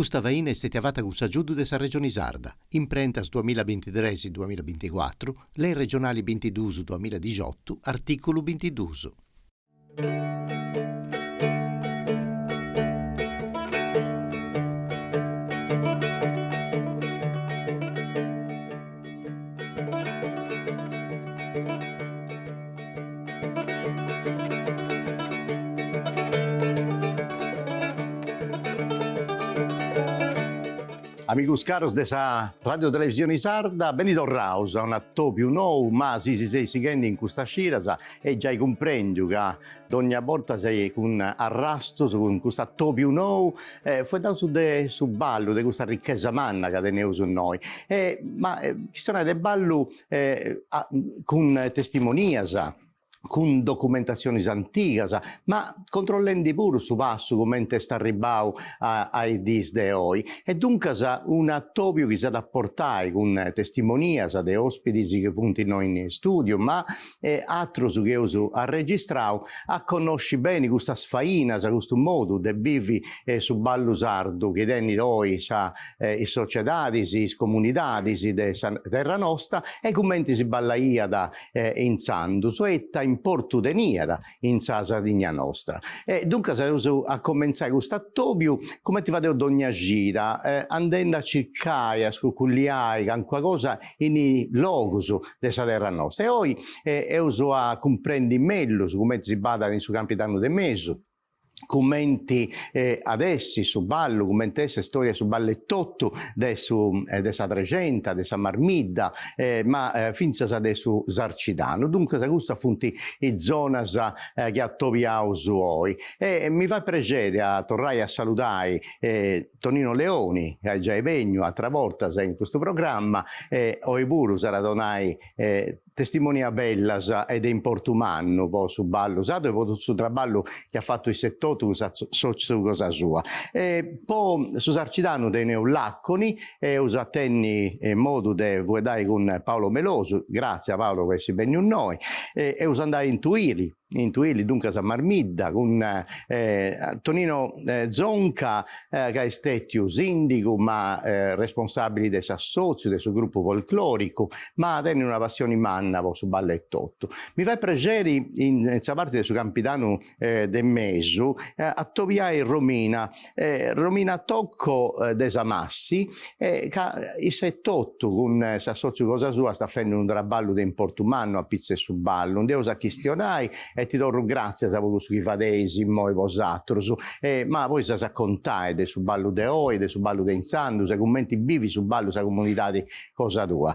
Questa vaina è stata avata con Giudu della Regione Sarda, imprentas 2023-2024, le regionali 22-2018, articolo 22. Amigos caros dessa Radio Televisione Sarda, benito rausa, un atto più nuovo, ma si sei seguendo in questa scirasa e già comprendo che ogni volta sei con arrasto, con questo atto più nuovo, fu dato su ballo di questa ricchezza manna che tenevo su noi. Ma ci sono dei ballo con testimonias, con documentazioni antiche, ma controllando pure su passo come sta arrivato ai dis de oggi. E dunque un attopio che si ha da portare con testimonias di ospiti che funtino in studio, ma altro che uso a registrare, a conosci bene questa sfaina, questo modo di vivi su ballo sardo, che tenni noi i societati, i comunitati di terra nostra, e come si ballaia da in sandu, in portudenia in Sardegna nostra. E dunque se uso a cominciare questo attopio, come ti vado ogni gira, andando a cercare, a scuculiare qualche cosa in logos della terra nostra. E oggi uso a comprendere meglio su come si bada in su capitano de meso, commenti adesso su ballo, commenti storia su ballettotto dessa Trecenta, dessa Marmidda, ma finza adesso Sarcidano. Dunque sa gusta funti i zonas che attoviamo su oi. E mi fa piacere a tornare a salutare Tonino Leoni, che è già vegno altra volta in questo programma, oi pure sarà donai testimonia bellas ed in portumanno poi su ballo usato e poi su traballo che ha fatto il settore su cosa sua. Poi su Sarcidano tenne un lacconi e usa tenni modo de vuedai con Paolo Meloso, grazie a Paolo che si bene un noi, e usa andare in Tuili, dunque a Marmidda, con Tonino Zonca, che è stato sindaco, ma responsabile del Sassozio, del suo gruppo folclorico, ma tenne una passione manna su ballettotto. Mi fa piacere in questa parte del suo capitano del Mesu, a toviare Romina Tocco de Samassi, che il 78 con Sassozio cosa sua sta facendo un traballo di importumanno a pizze su ballo, un deus a chistionai, e ti do grazie a voi su chi fadesi, moi vosatros, ma poi sa contare de su ballo de oi, de su ballo de insandu, se commenti vivi su ballo sa comunità di cosa tua.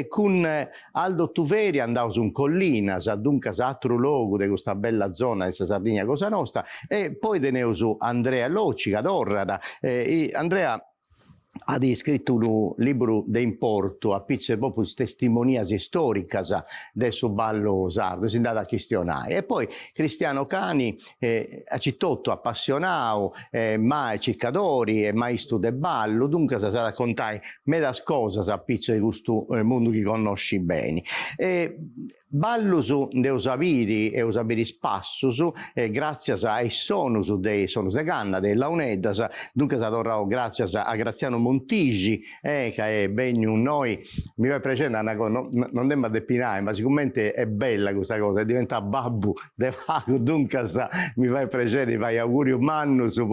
Con Aldo Tuveri andavo su un collina, sa dunque sa altro luogo di questa bella zona di Sardegna cosa nostra, e poi teneo su Andrea Locica d'Orrada. Andrea ha scritto un libro di importo a pizze proprio testimonias storicas del suo ballo sardo, si è andato a questionare. E poi Cristiano Cani ha citotto appassionato, mai ciccadori e maestro del ballo, dunque sa raccontare medas cosas a pizze di questo mondo che conosci bene. Ballo su de usaviri e usaviri spassus, grazie ai sonus de canna, de launeddas, dunque sa torrao grazie a Graziano Montigi, che è ben un noi, mi va piacere, non devo depinare, ma sicuramente è bella questa cosa, diventa babbu de vago, dunque mi fa piacere, fai auguri un manno su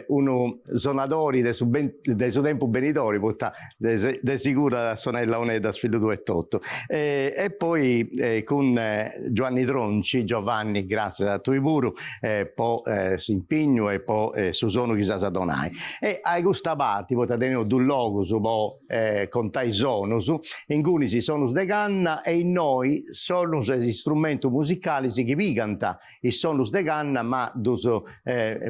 uno sonatori del suo tempo benitori, de sicura suonare launeddas figlio 28. E poi con Giovanni Tronci, Giovanni, grazie a tu pure, poi Simpigno e poi su sono chissà Sadonai. E a questa parte poi tenere due logo su contai sonus, in cui si sonus de canna e in noi sonus gli strumenti musicali si chi canta i sonus de canna, ma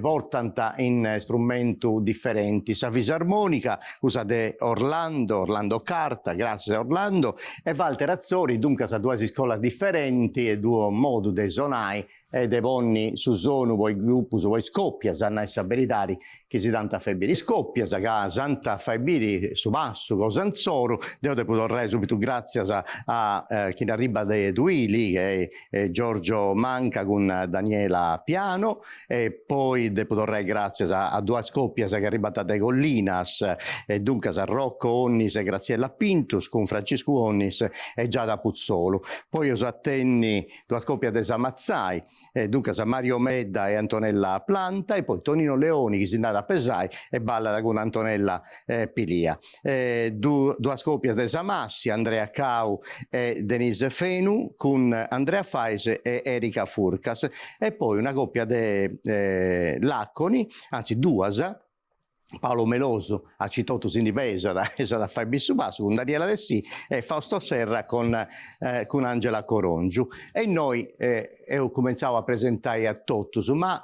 portanta in strumenti differenti. Sa fisarmonica usa de Orlando Carta, grazie a Orlando, e Walter Azzori, dunque sa due scuole differenti e due modi di sonare e de ponni su sono poi gruppo su poi scoppia sanno essere veritari che si tanta febiri scoppia sa che santa febiri su passo con Sansoro devo te poter subito grazie a chi arriva dai Duili che è Giorgio Manca con Daniela Piano e poi de poter grazie a due scoppia che è arrivata da Collinas e dunque a Rocco Onnis e Graziella Pintus con Francesco Onnis e Giada Puzzolo poi io so attenni due scoppia di Samazzai dunque sa Mario Medda e Antonella Planta e poi Tonino Leoni che si è andato a Pesai e balla con Antonella Pilia due scoppia di Samassi Andrea Cau e Denise Fenu con Andrea Faise e Erika Furcas e poi una coppia di Lacconi anzi Duasa Paolo Meloso ha citato in Pesa da Fabi Subasu con Daniela Dessi e Fausto Serra con Angela Corongiu e noi io cominciavo a presentare a Tottus ma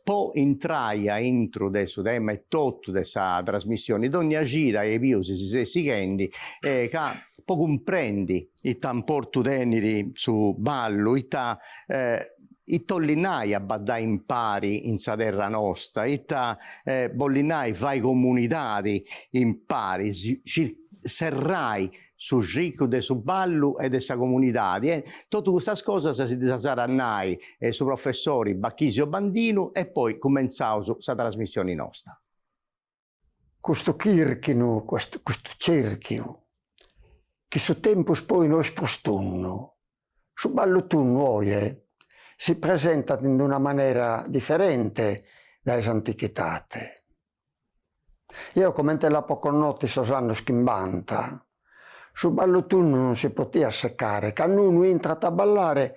poi entraia intro adesso da Emma e Tottu questa trasmissione d'ogni gira e più si seguendi che poi comprendi il tamportu deniri su ballo i tollinai a baddai in pari in sa terra nostra, bollinai fai comunitadi in pari, serrai su ricco de su ballo e de sa comunità. Tutte queste cose si disasarannai su professori Bacchisio Bandino e poi cominciamo su sa trasmissione nostra. Questo kirchino, questo cerchio, che su tempo poi noi spostunno, su ballo tu noi si presenta in una maniera differente dalle antichitate. Io commento la poco notte sosanno schimbanta. Su ballo tu non si poteva seccare, che uno entra a ballare,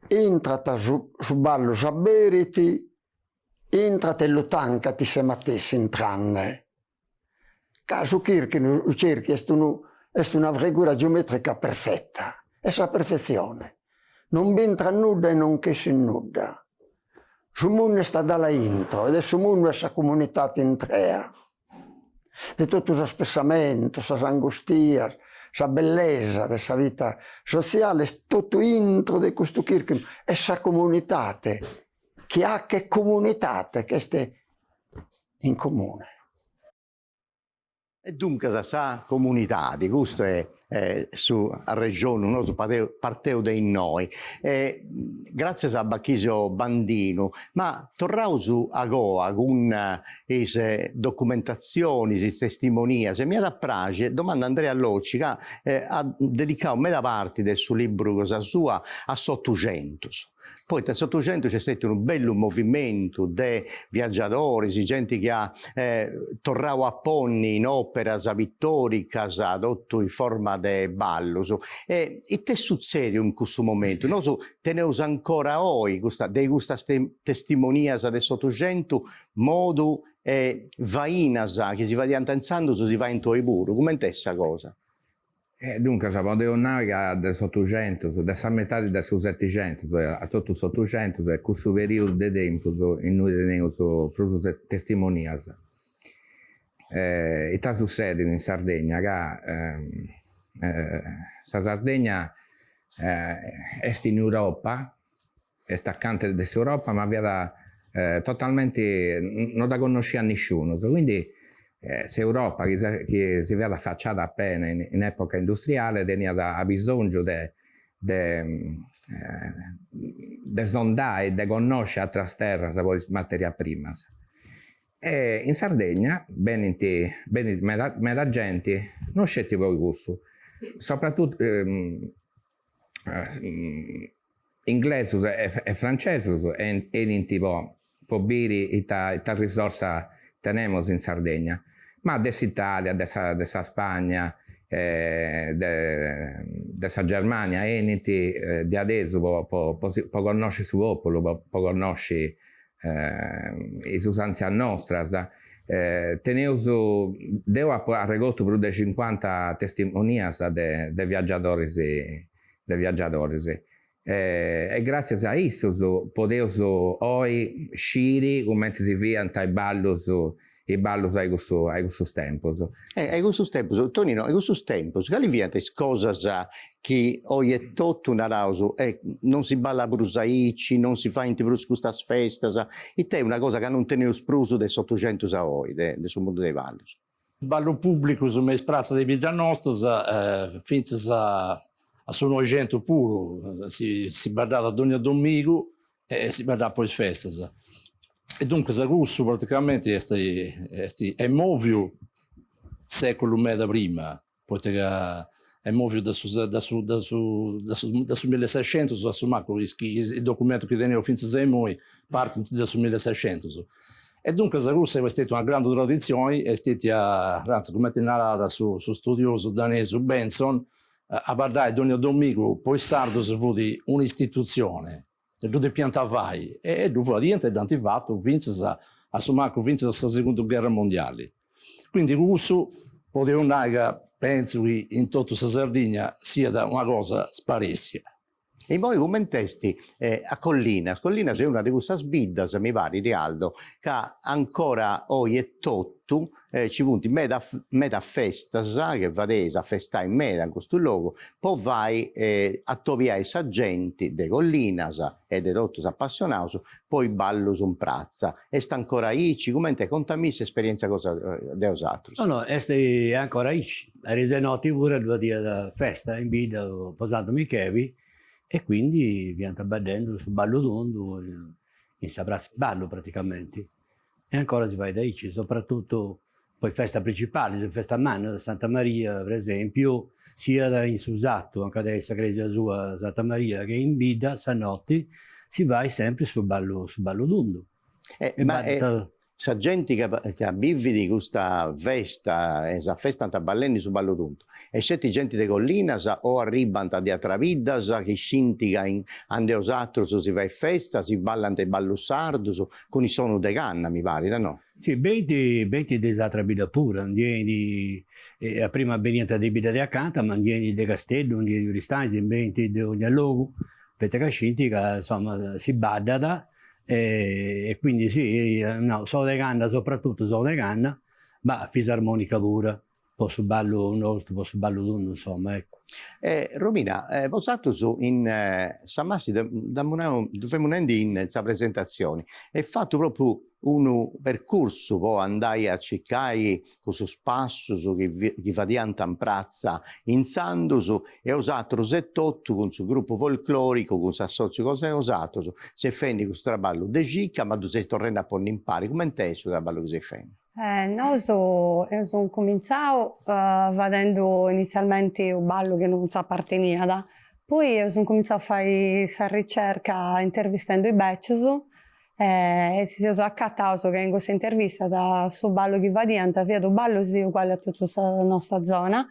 entra su ballo saberiti, entra e lo tanca ti se mattessi in tranne. Caso Kirchino, il cerchio è una figura geometrica perfetta, è la perfezione. Non entra nulla e non che si nulla. Su mondo sta dalla intro ed è su mondo essa comunità in trea. Di tutto lo spessamento, la angustia, la bellezza della vita sociale, tutto intro di questo Kirchino, essa comunità che ha che comunità che sta in comune. E dunque questa comunità di questo è su a regione uno su parteo dei noi grazie a Bacchisio Bandino ma tornavo su a Goa con le documentazioni le testimonie se mi ha da prage domanda Andrea Locci che ha dedicato mezza parte del suo libro cosa sua a Sottocentus. Poi nel Settecento c'è stato un bello movimento di viaggiatori, di gente che ha tornato a ponni in opera pittorica, adotto in forma di ballo. E che succede in questo momento? Noi teniamo ancora oggi queste testimonianze del Settecento, modo vainas che si va antenzando, si va in toiburu. Come è questa cosa? Dunque, sappiamo che del Settecento, della metà del Settecento, a tutto il Settecento, in questo periodo di tempo, noi teniamo proprio testimonianze. E sta succedendo in Sardegna che la Sardegna è in Europa, è staccante dell'Europa, ma via totalmente non la conosceva nessuno. Quindi, se Europa che si vede affacciata appena in epoca industriale ha bisogno di sondare e di conoscere altre terre le materie prime. E in Sardegna, la gente non sceglie poi questo, soprattutto inglesi e francesi e in tipo pobiri la risorsa tenemos in Sardegna. Ma dell'Italia, della Spagna, della Germania, di adesso può conoscere il popolo, può conoscere le usanze nostre. Devo ha regolato più di 50 testimonianze dei viaggiatori. E grazie a isso, podevo oggi uscire, come si vede, i balli i ballos ai questos tempos. Ai questos tempos, Tonino, ai questos tempos, quali viantes cosas che oggi è tutto narauso e non si balla brusaici, non si fa in brus questas festas, e te è una cosa che non tenevo spruso del 800 a oggi, del suo mondo dei ballos. Il ballo pubblico su me sprazza di vita nostra, finza a suo 900 puro, si ballava da ogni domingo e si ballava poi feste. E dunque Zagusso praticamente è movio secolo meda prima, perché è movio da su 1600, il documento che tenevo fin da noi parte da su 1600. E dunque Zagusso è stata una grande tradizione, è stata, come è narrata su studioso danese Benson, a ballare ogni domingo, poi sardo si vede un'istituzione, dove piantavai, e dove niente è attivato, vince a Sumaco, vince la seconda guerra mondiale. Quindi Russo poteva andare, penso, in tutta la Sardegna, sia da una cosa sparessia. E poi commentesti a Collinas. Collinas è una di queste sbiddas, mi pare, di Aldo, che ancora oggi è tutto, ci punti meda festas, che vadese a festare in meda in questo luogo, poi vai a topiare sa gente de Collinas e de tutti appassionati, poi ballo su un prazza. E sta ancora ici, commente, contami questa esperienza cosa de osatros. No, è ancora ici. È noti pure 2 giorni da festa, in vita, posato Michevi, e quindi viene battendo sul ballo d'ondo, in Sabrazzi ballo praticamente. E ancora si va da Ici, soprattutto poi festa principale, festa a Manna, Santa Maria per esempio, sia in Susato, anche adesso Grecia sua Santa Maria, che in Bida, Sanotti, si va sempre sul ballo d'ondo. Sa gente che vive di questa festa, esa festa anta ballendi su ballo d'unto. E siete gente de Collinas o arribano di Atravidas che scintiga in Andeosatros si va in festa, si ballano de ballo sardos con i suoni de canna, mi pare, no? Sì, 20 di Atrabida pura, andieni prima veniente di Bida di accanto, ma andieni di Castello, andieni di Ristanzi, 20 di ogni luogo, perché scintiga, insomma, si badda. E quindi sì, no, sono de canna, soprattutto sono de canna, ma fisarmonica pure, po' su ballo nostro, po' su ballo d'uno, insomma, ecco. Romina, posato su in Samassi, dove in questa presentazione, è fatto proprio un percorso, poi andai a cercare questo spazio che va di Antamprazza in Sandoso e usato setotto con il suo gruppo folclorico, con il suo associo cosa è usato, si fendi questo traballo de Gica, ma tu sei tornato a porre in pari, come è questo traballo che si fendi? Io sono cominciato vedendo inizialmente un ballo che non si apparteneva, poi sono cominciato a fare questa ricerca intervistando i beccios e si sono accattato che in questa intervista da su ballo che va dietro vedo ballo di uguale a tutta la nostra zona,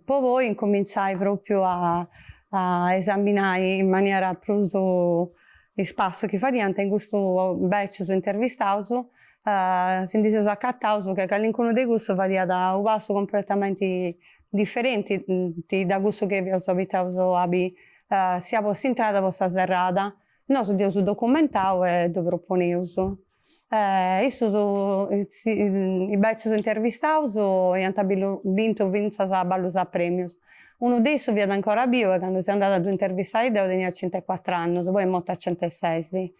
poi incominciai proprio a esaminare in maniera più spazio che fa dietro in questo beccio intervistato. Si sono accattato che all'incontro dei gusti varia da un passo completamente differente da gusto che vi ho abitato sia posta entrata posta serrata. No, su documentato e do proponevo. I becci intervistati e hanno vinto a ballos a premios. Uno di essi viene ancora vivo e quando si è andato ad intervistare tenia 54 anni, poi è morto a 106.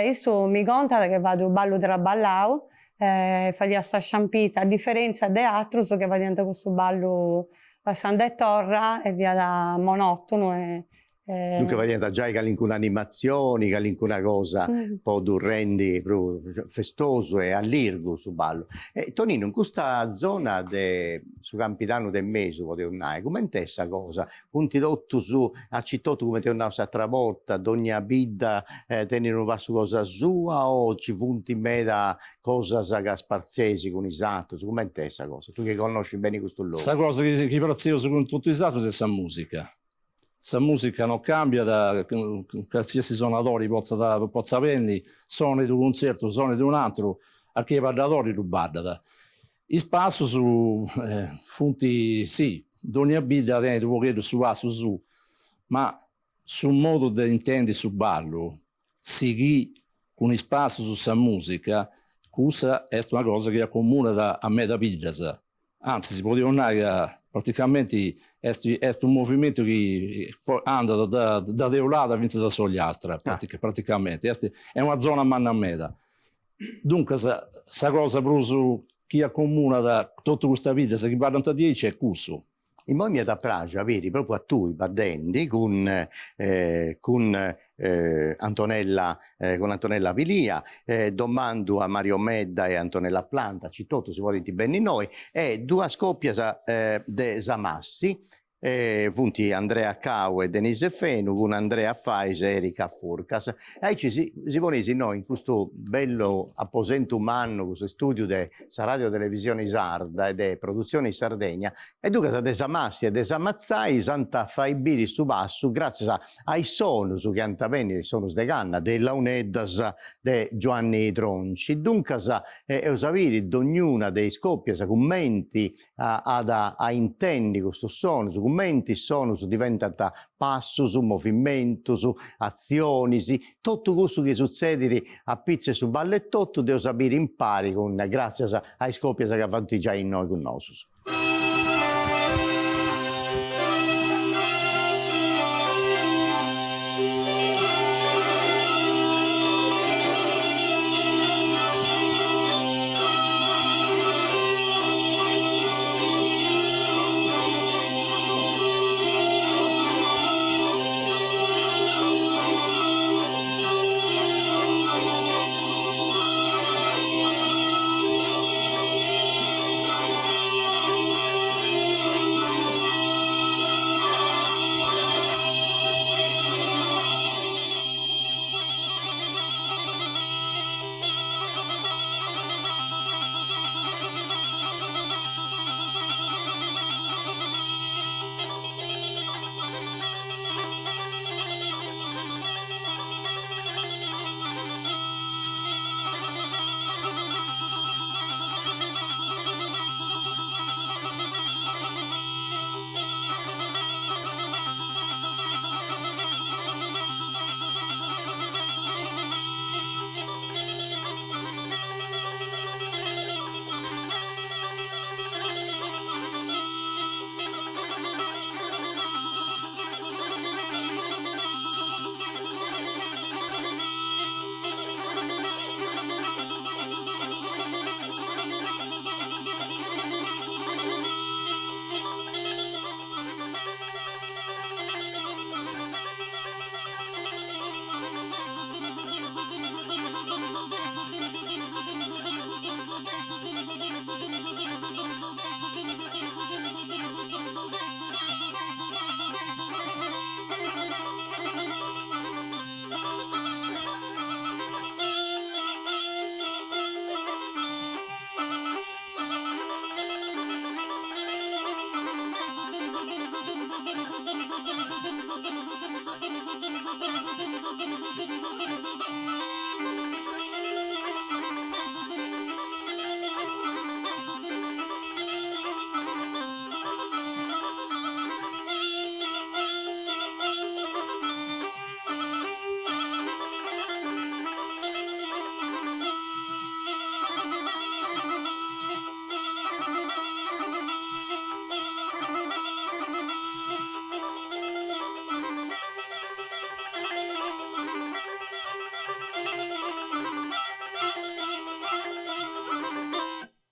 Isso mi conta che vado ballo tra ballao, fai sta sciampita, a differenza di altro che va dentro questo ballo a San de Torra e via da monotono. Dunque va dentro già che un'animazione, che una cosa un po' rendi festoso e all'irgo su ballo. Tonino, in questa zona su Campidano del Mesu, come è questa cosa? Punti d'otto su a Cittotto come te andavo a travolta, ogni abita tenere un passo cosa sua o ci punti me da cosa che sparzesi con i Satos? Come è questa cosa? Tu che conosci bene questo luogo. Questa cosa che prezioso con tutti i Satos è questa musica. Questa musica non cambia da qualsiasi suonatore possa venire, suoni di un concerto, suoni di un altro, a chi ballatori lo balla. Il spazio su funti, sì, ogni abita dentro un pochettino su, ma sul modo di intendere su ballo, seguì con il spazio su questa musica, questa è una cosa che accomuna a me da Piglias. Anzi, si può dire che praticamente è un movimento che anda da Deolada fino a Sogliastra, praticamente. È una zona mannameta. Dunque, questa cosa che accomuna da tutta questa vita, che va da 10 è questo. In mo mi da pragia avere proprio a tu i baddendi con Antonella Pilia, domando a Mario Medda e Antonella Planta, citotto si vuole di bene noi, e due scoppie de Samassi, punti Andrea Cau e Denise Fenu con Andrea Fais e Erika Furcas. E si ponesi noi in questo bello apposento umano, questo studio de Radio Televisione Sarda e de produzione in Sardegna, e dunque de Samassi e de Samazzai santa fai biri su basso grazie ai sonus che antaveni sonus de Ganna, de Launeddas, de Giovanni Tronci. Dunque eusaviri d'ognuna dei scoppia commenti a intendi questo sonus, commenti sonus diventata passus, movimentus, azionis, tutto questo che succede a pizze su ballettotto devo sapere impari con grazie ai scoppia che avanti già in noi con nosus.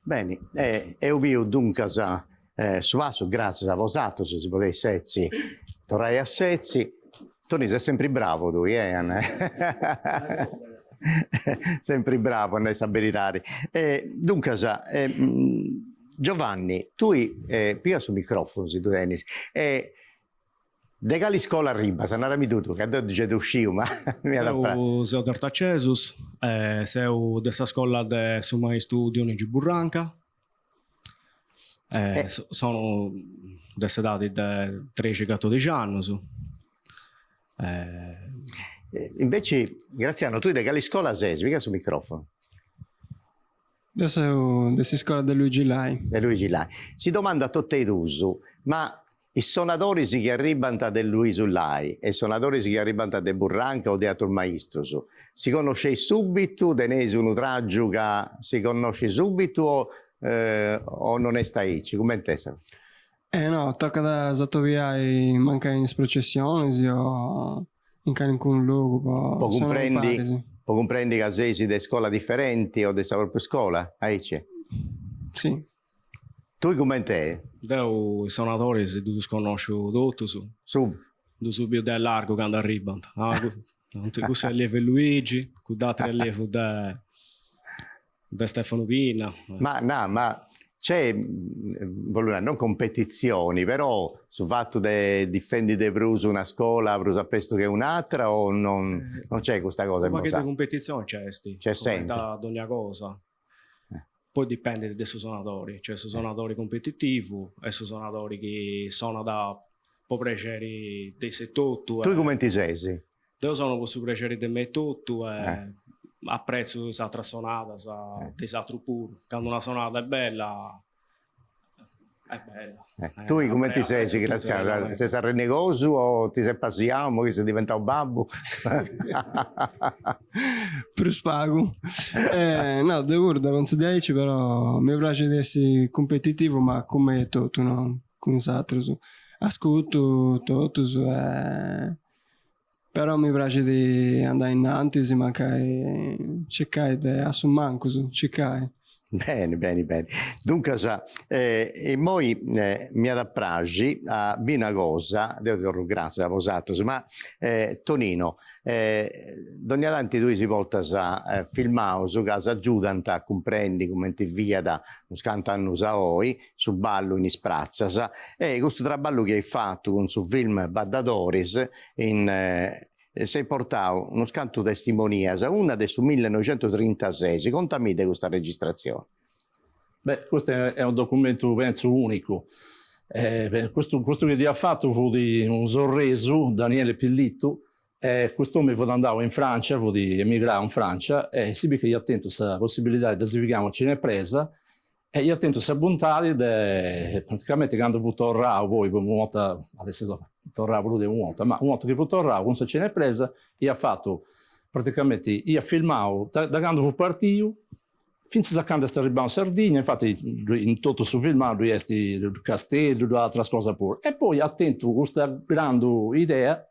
Bene, eu vi dunque su vaso, grazie a vosato, se si potesse sezzi, torrai a sezzi, Toni sei sempre bravo tu, sempre bravo a saberitare. Dunque, Giovanni, tu pia sul microfono, se tu tenis, de gali scuola arriba, se non mi tutto, che dice tu usciu, ma mi ha Eu seu d'Artacesus, seu dessa scuola de Sumai Studio in Giburranca. Sono dessa dati de 13-14 anni. Invece, Graziano, tu de gali scuola sei, mica sul microfono. Adesso dessa scuola di Luigi Lai. De Luigi Lai. Si domanda a tutti i dusu, ma I suonatori che arrivano da Luis Ullai e i suonatori che arrivano da Burranca o da Maistos, si conosce subito, tenesi un traggio che si conosce subito o non è staici? Come è stato? No, tocca da Zatoviai manca in processione, io in un luogo, può comprendi che sei di scuola differenti o di propria scuola? Sì. Tu come te? Io i suonatori si tu conosco tutti subito da largo quando arrivano. Questo è il allievo Luigi, questo è l'allievo da Stefano Pina. Ma c'è non competizioni, però sul fatto di difendere più una scuola più che un'altra o non c'è questa cosa? Ma che competizione c'è sempre. Ad ogni cosa. Poi dipende dai suonatori, cioè su suonatori competitivi e su suonatori che sono da può piacere di sé tutto. Tu come ti sei? Io sono questo piacere di me tutto e apprezzo questa suonata, questa pure. Quando una suonata è bella. Tu come ti sei? Grazie. Sei stato in negozio o ti sei passato che sei diventato babbo? Per spago. No, devo da non so dieci, però mi piace di essere competitivo, ma come tutto, no? Con altri. Ascolto tutto, però mi piace di andare in antisi, ma cercare di assumere così, cercare. Bene. Dunque, e poi mi ha da pragi a una cosa, devo grazie a vosato, ma Tonino, ogni tanto tu si porta a filmare su casa aiutano a comprendi come ti via da un scanto anno noi su ballo in Isprazzas e questo traballo che hai fatto con su film Baddadoris sei portato uno scanto testimonianza, una del su 1936. Contami di questa registrazione. Beh, questo è un documento, penso, unico. Questo che ti ha fatto fu di un sorreso, Daniele Pillitto. Quest'uomo andava in Francia, fu di emigrare in Francia, e si vede che gli attento questa possibilità di sviare cinepresa, e gli attento questa bontà praticamente quando fu tornato, poi una volta, adesso tornava lui una volta, ma una volta che fu tornato con questa cinepresa, gli ha fatto praticamente, gli ha filmato da quando fu partito, fin a quando sta arrivando in Sardegna, infatti in tutto su filmato lui è il castello, altre cose pure. E poi attento questa grande idea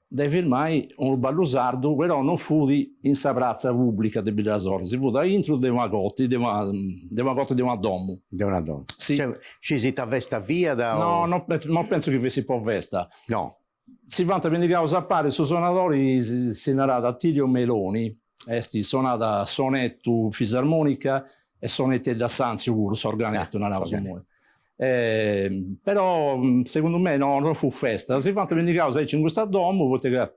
di filmare un ballo sardo, però non fu in saprazza pubblica di Bilasor, si fu da intro di una gotti, di una domo. Di una donna. Sì. Cioè, ci si t'avvesta via da... No, non penso che vi si può vesta. No. Si vanta per causa a pare, su suonatori si narra da Attilio Meloni, suonata sonetto fisarmonica e sonetti da Sanzio pure, sorganetto nella cosa okay. Però secondo me non fu festa, si vanta per causa in questa domo, potete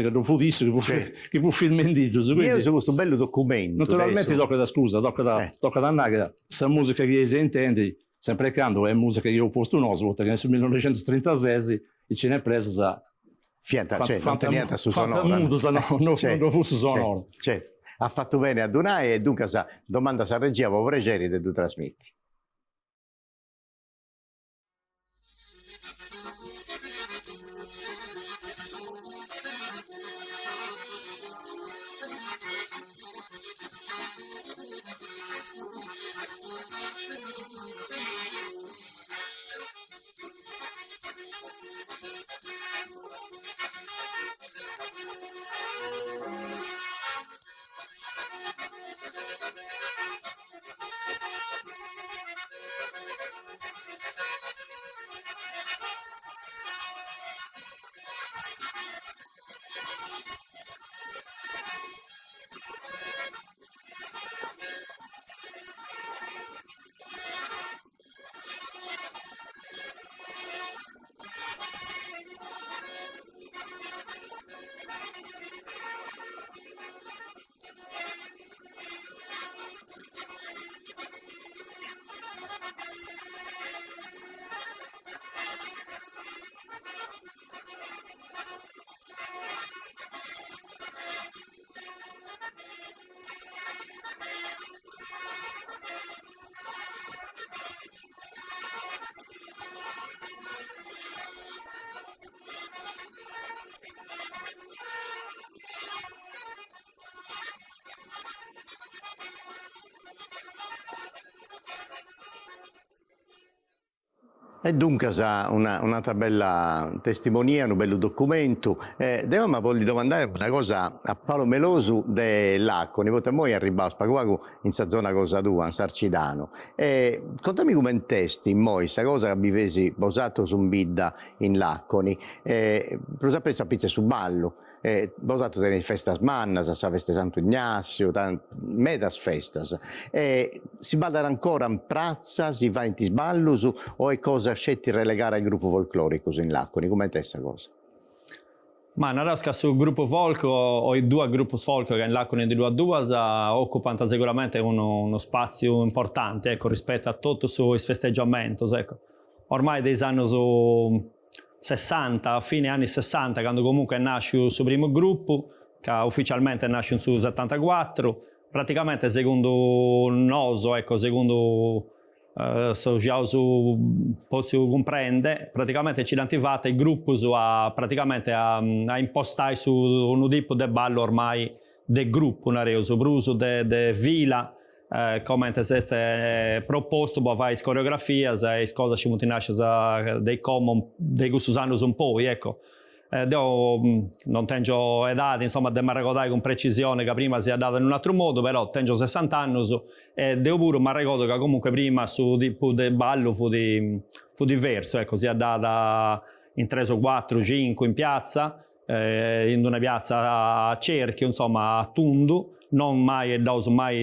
che non fu disso, che fu film indigenous. Io su questo bello documento. Naturalmente tocca da scusa, tocca da andare, questa musica che si intende, sempre quando è musica che io ho posto un oso, che nel 1936 il cinepresa sa non teniente su sonora. Non fu su sonora. Ha fatto bene a Dunai e dunque domanda a regia, può pregere di tu trasmetti. E dunque un'altra bella testimonia, un bello documento. Devo voglio domandare una cosa a Paolo Melosu dell'Acconi, perché poi arriva a Spaguago in sa zona cosa tua, in Sarcidano. Contami come testi in moi, questa cosa che avevesi posato su un bidda in l'Acconi, per esempio sapete su ballo. Posato delle festas mannas, sa feste Santo Ignazio, medas festas. Si bada ancora in prazza, si va in tisballus o è cosa scetti relegare al gruppo folclorico in l'Acconi? Come è questa cosa? Ma narasca sul gruppo folk o i due gruppi folk che in l'Acconi di due occupano sicuramente uno spazio importante, ecco, rispetto a tutto sui festeggiamenti, ecco. Ormai dei anni su 60, a fine anni 60, quando comunque nasce il suo primo gruppo, che ufficialmente nasce su 74, praticamente secondo Noso, ecco, secondo posso comprendere, praticamente ci l'antivate il gruppo praticamente a impostare su un tipo di ballo ormai del gruppo, su bruso de vila, come se è proposto, poi fai coreografie, e cose ci nasce dei common, dei gusti anni un po', ecco. Non tengo età, insomma, devo ricordare con precisione che prima si è data in un altro modo, però tengo 60 anni e devo pure mi ricordo che comunque prima su tipo del ballo fu diverso, ecco, si è data in 3 o 4, 5 in piazza, in una piazza a cerchio, insomma, a tundu. Non mai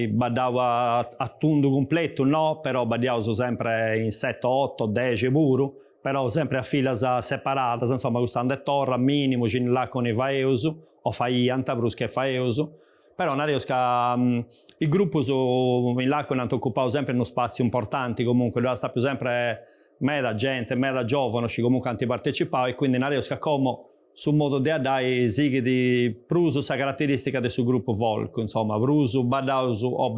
badavo a tundu completo, no, però badavo sempre in 7, 8, 10 pure, però sempre a fila separate, insomma, quest'anno è torra, minimo, in là con i faeusu, o fai antabrus che faeusu, però non riesco il gruppo in là con hanno occupato sempre uno spazio importante, comunque, dove sta più sempre meda gente, meda giovani, comunque hanno partecipato, e quindi non riesco a come su modo di dare sighi di pruso sa caratteristica del suo gruppo folk, insomma, pruso, badausu o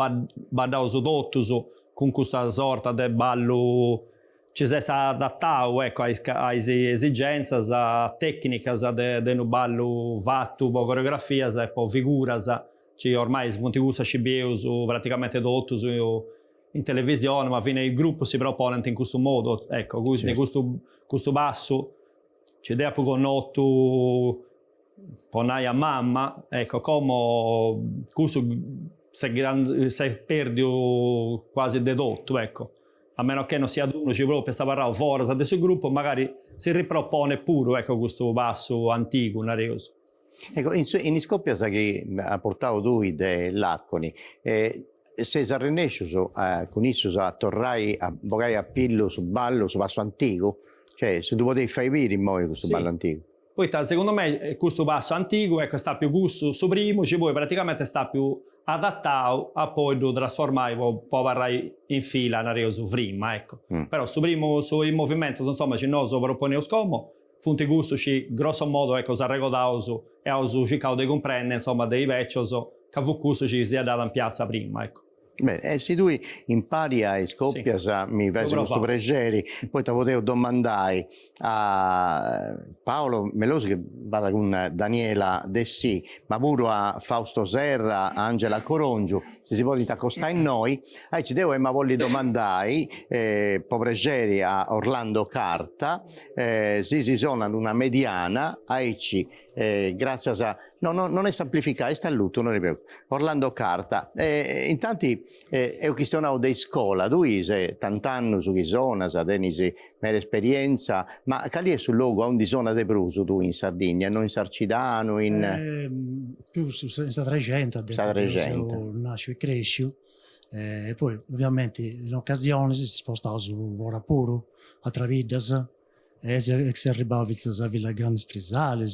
badausu dottusu con questa sorta di ballo ci si è adattato, ecco, a esigenze, a tecniche di un ballo fatto, a coreografia, e poi figura, ci ormai smonti gusta cibeusu praticamente dottusu in televisione, ma fine il gruppo si propone in questo modo, ecco, questo basso. Ci dea con 8 ponai a mamma, ecco, come questo se perdi quasi dedotto, ecco. A meno che non sia uno ci proprio sta parlando fuori da questo gruppo, magari si ripropone pure, ecco, questo basso antico, nareoso. Ecco, in Scoppia sa che ha portato lui dell'Acconi, se s'arrenesciuso con isso a torrai a bogai a pillo su ballo, su basso antico, cioè, se tu potevi fare vedere in modo questo ballo antico. Poi, secondo me, questo basso antico, ecco, sta più gusto su primo, ci poi praticamente sta più adattato a poi lo trasformare, poi varrai in fila, su prima, ecco. Però su primo, sui movimenti, insomma, ci non so proponeo scomo, funti gusto ci, grosso modo, ecco, si arregodao e ho cercato di comprendere, insomma, dei vecchi, che fu questo ci sia dato in piazza prima, ecco. Bene, se tu impari a Scoppia, sì, mi fai questo piacere, poi ti potevo domandare a Paolo Melosu che va con Daniela Dessì, ma pure a Fausto Serra, a Angela Corongio, se si può accostare in noi, ci devo voglio domandare, piacere a Orlando Carta, se si sono ad una mediana, grazie a... No, non è semplificato, è stalluto, non ripeto. Orlando Carta. Intanto è una questione di scuola, tu sei tant'anni su chi sono, tenisi mera esperienza, ma che è sul luogo, a un di zona di Bruso tu in Sardegna, non in Sarcidano, in... più in Satrecento, nasce e cresce. E poi ovviamente in occasioni si spostava su Vorapuro, a Travidas, e si arrivava a Villa Grande Strisale,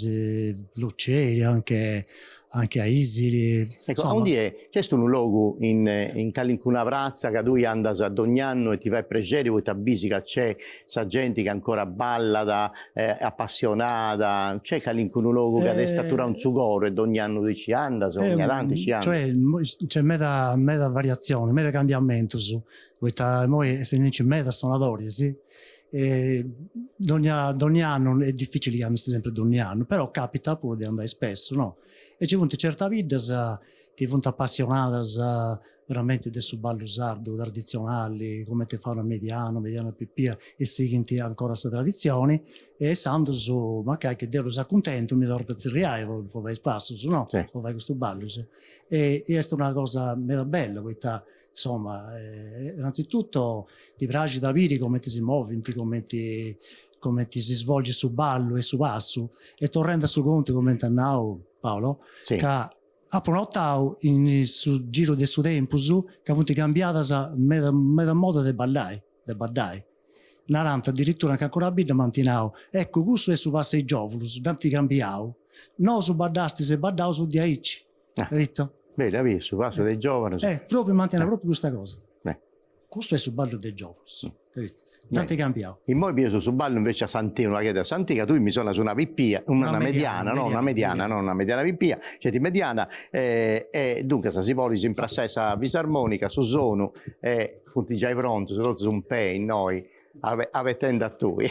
Luceri, anche a Isili. Ecco, c'è un luogo in Calincuna Vrazza che tu andas ad ogni anno e ti fai piacere, poi ti avvisi che c'è sa gente che ancora balla, appassionata, c'è Calincuna un luogo che è statura un sugoro e ogni anno tu ci andas, ogni tanto ci andas. Cioè c'è meta variazione, meta cambiamento su, noi se ne c'è meta suonatori, sì. Ogni anno è difficile che andare sempre ogni anno, però capita pure di andare spesso, no? E c'è una certa vita che sono appassionate veramente del suo ballo sardo tradizionale, come te fanno a mediano pipia e seguono ancora queste tradizioni, e sanno su, ma che Dio si accontento, mi torna a zirriare, poi vai spasso, no? Sì. Poi vai questo ballo. Sì. E questa è una cosa mega bella, questa, insomma, innanzitutto ti piace capire come ti si muovi, come ti si svolge su ballo e su passo, e tornando su conto come now, Paolo, Sì. che ha notato sul giro del suo tempo che ha avuto cambiata meta modo di ballare. Naranta addirittura che ancora abita mantinao. Ecco, questo è su passo ai giovani, non ti cambiavo. No, su baddasti, se baddavo su di aici. Capito? Bene, avete su passo dei giovani. Proprio mantiene proprio questa cosa. Questo è sul ballo dei giovani. Capito? Non ti cambiavo. In poi io su ballo invece a Santino, la chiede a Santica, tu mi suona su una pippia, una mediana, non una mediana pippia, cioè di mediana, e dunque se si vuole sempre assai sa fisarmonica, su sono, e funti già pronto, soprattutto su un pe, in noi, avete a tui.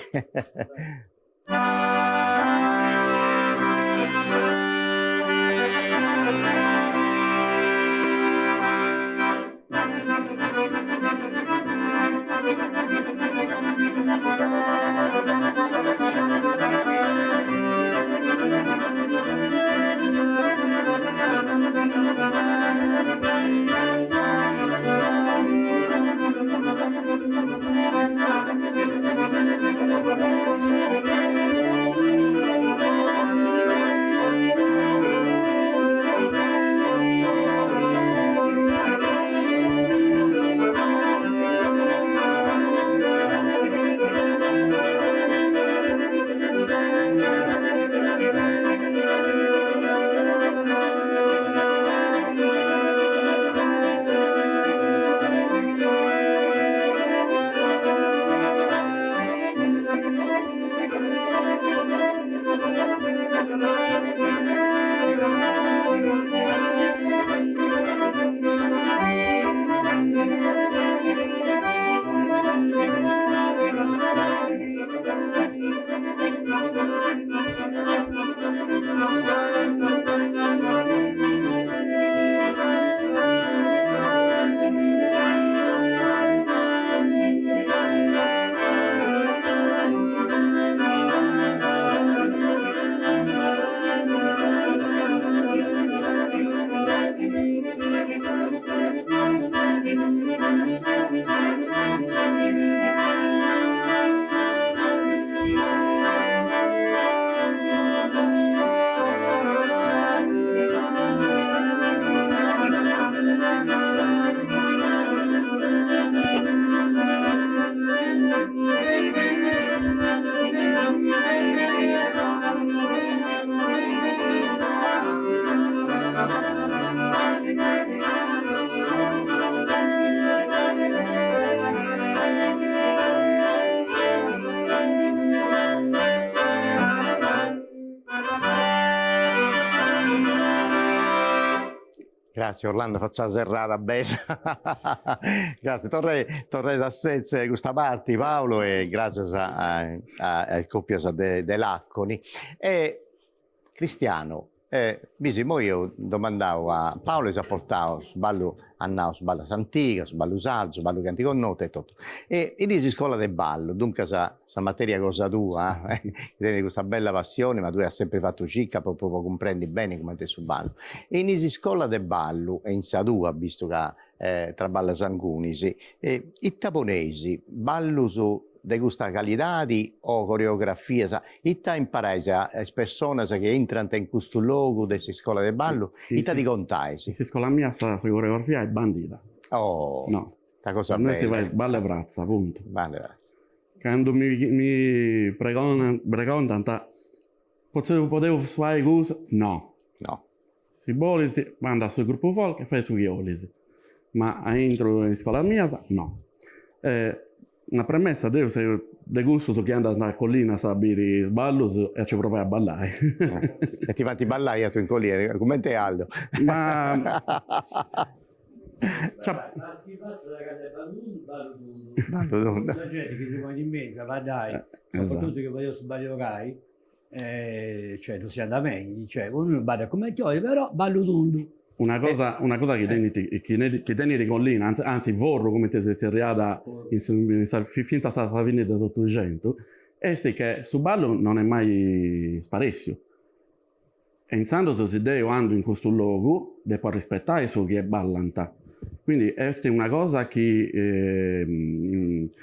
Grazie Orlando, faccio la serrata bella. Grazie, torrei da Sezze questa parte Paolo e grazie al coppia dell'Acconi. E Cristiano, mo io domandavo a Paolo se ha portato su ballo annao, su ballo Santica, su ballo Salzo, su ballo Cantico Notte e tutto. E lì si scuola del ballo, dunque sa materia cosa tua, tieni questa bella passione, ma tu hai sempre fatto cicca, proprio comprendi bene come te sul ballo. E in si scuola del ballo, e in Sadua, visto che tra balla Sangunisi, i taponesi, ballo su di questa qualità o coreografia, itta imparai a persone che entrano in questo luogo della scuola del ballo, itta di contai. La scuola mia la coreografia è bandita. Oh, no. La cosa bella. Noi si va balle brazza, punto. Balle brazza. Quando mi preguntano, potevo fare cosa? No. No. Se vuole, manda sul gruppo folk e fai su Iolisi. Ma entro in scuola mia, no. Una premessa, devo se de gusto che anda a collina a bere sballo e ci provai a ballare. E ti fatti ballare a tu in collina, come te Aldo. Ma... La schifazza che ballo la gente che si muove in mezzo, va dai, soprattutto che voglio sbagliare, cioè non si anda meglio, cioè uno balla come chiodi, però ballo dundu. una cosa che tieni di collina, anzi vorro come ti sei tirata finta la fine dell'Ottocento, è che su ballo non è mai sparecchio. E in Santos si deve andare in questo luogo, devo rispettare su chi è ballanta. Quindi è una cosa che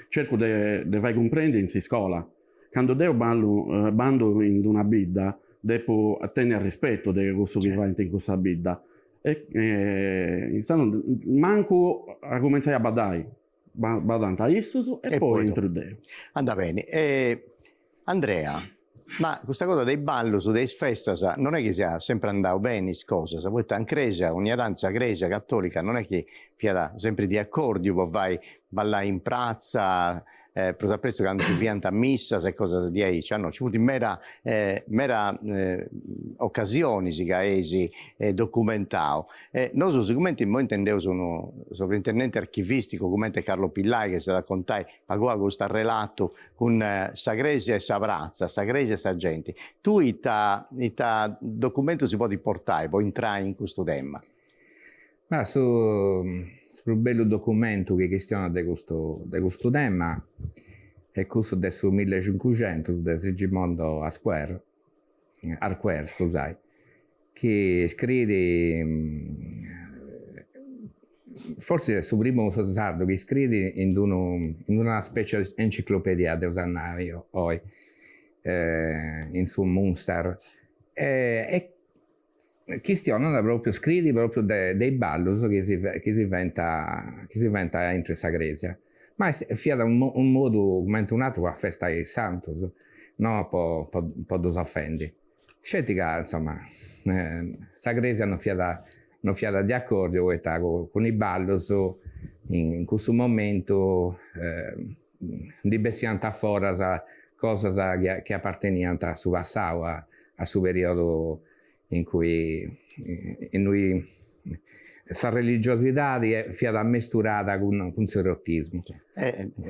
cerco di far comprendere in scuola. Quando devo bando in una bidda, devo tenere rispetto di questo che va in questa bidda. Manco a cominciare a badare a Istus e poi introdurre. Andà bene. Andrea, ma questa cosa dei ballos, dei festas, non è che sia sempre andato bene, cosa, poi in Cresia, ogni danza Cresia cattolica, non è che fia sempre di accordi, poi vai ballare in piazza, per sapere quando si viene a missa, se cosa di ahí, cioè, no, ci fu mera occasioni si caesi documentato. Noi sicuramente noi intendevo sono sovrintendente archivistico come Carlo Pillai che si raccontai pagò questo relato con Sagresia e Savrazza, Sagresia e Sargenti. Tu il documento si può portare, può entrare in questo tema? Ma sul bello documento che questiona di questo tema è questo del 1500 di Sigismondo Arquer, scusate, che scrive, forse è il suo primo sardo che scrive in una specie di enciclopedia di Usannaio, in su Munster, e questiona proprio, scrive proprio dei ballos che si inventa entro Sagresia. Ma è fiata un modo, come un altro, a festa di Santos, no? Un po' disoffendi. Scetica, insomma, Sagresia non fiata di accordo con i ballos in questo momento di bestianta fuori cose che appartenevano a suo passato, a suo periodo in cui questa religiosità è fiata mesturata con il serottismo.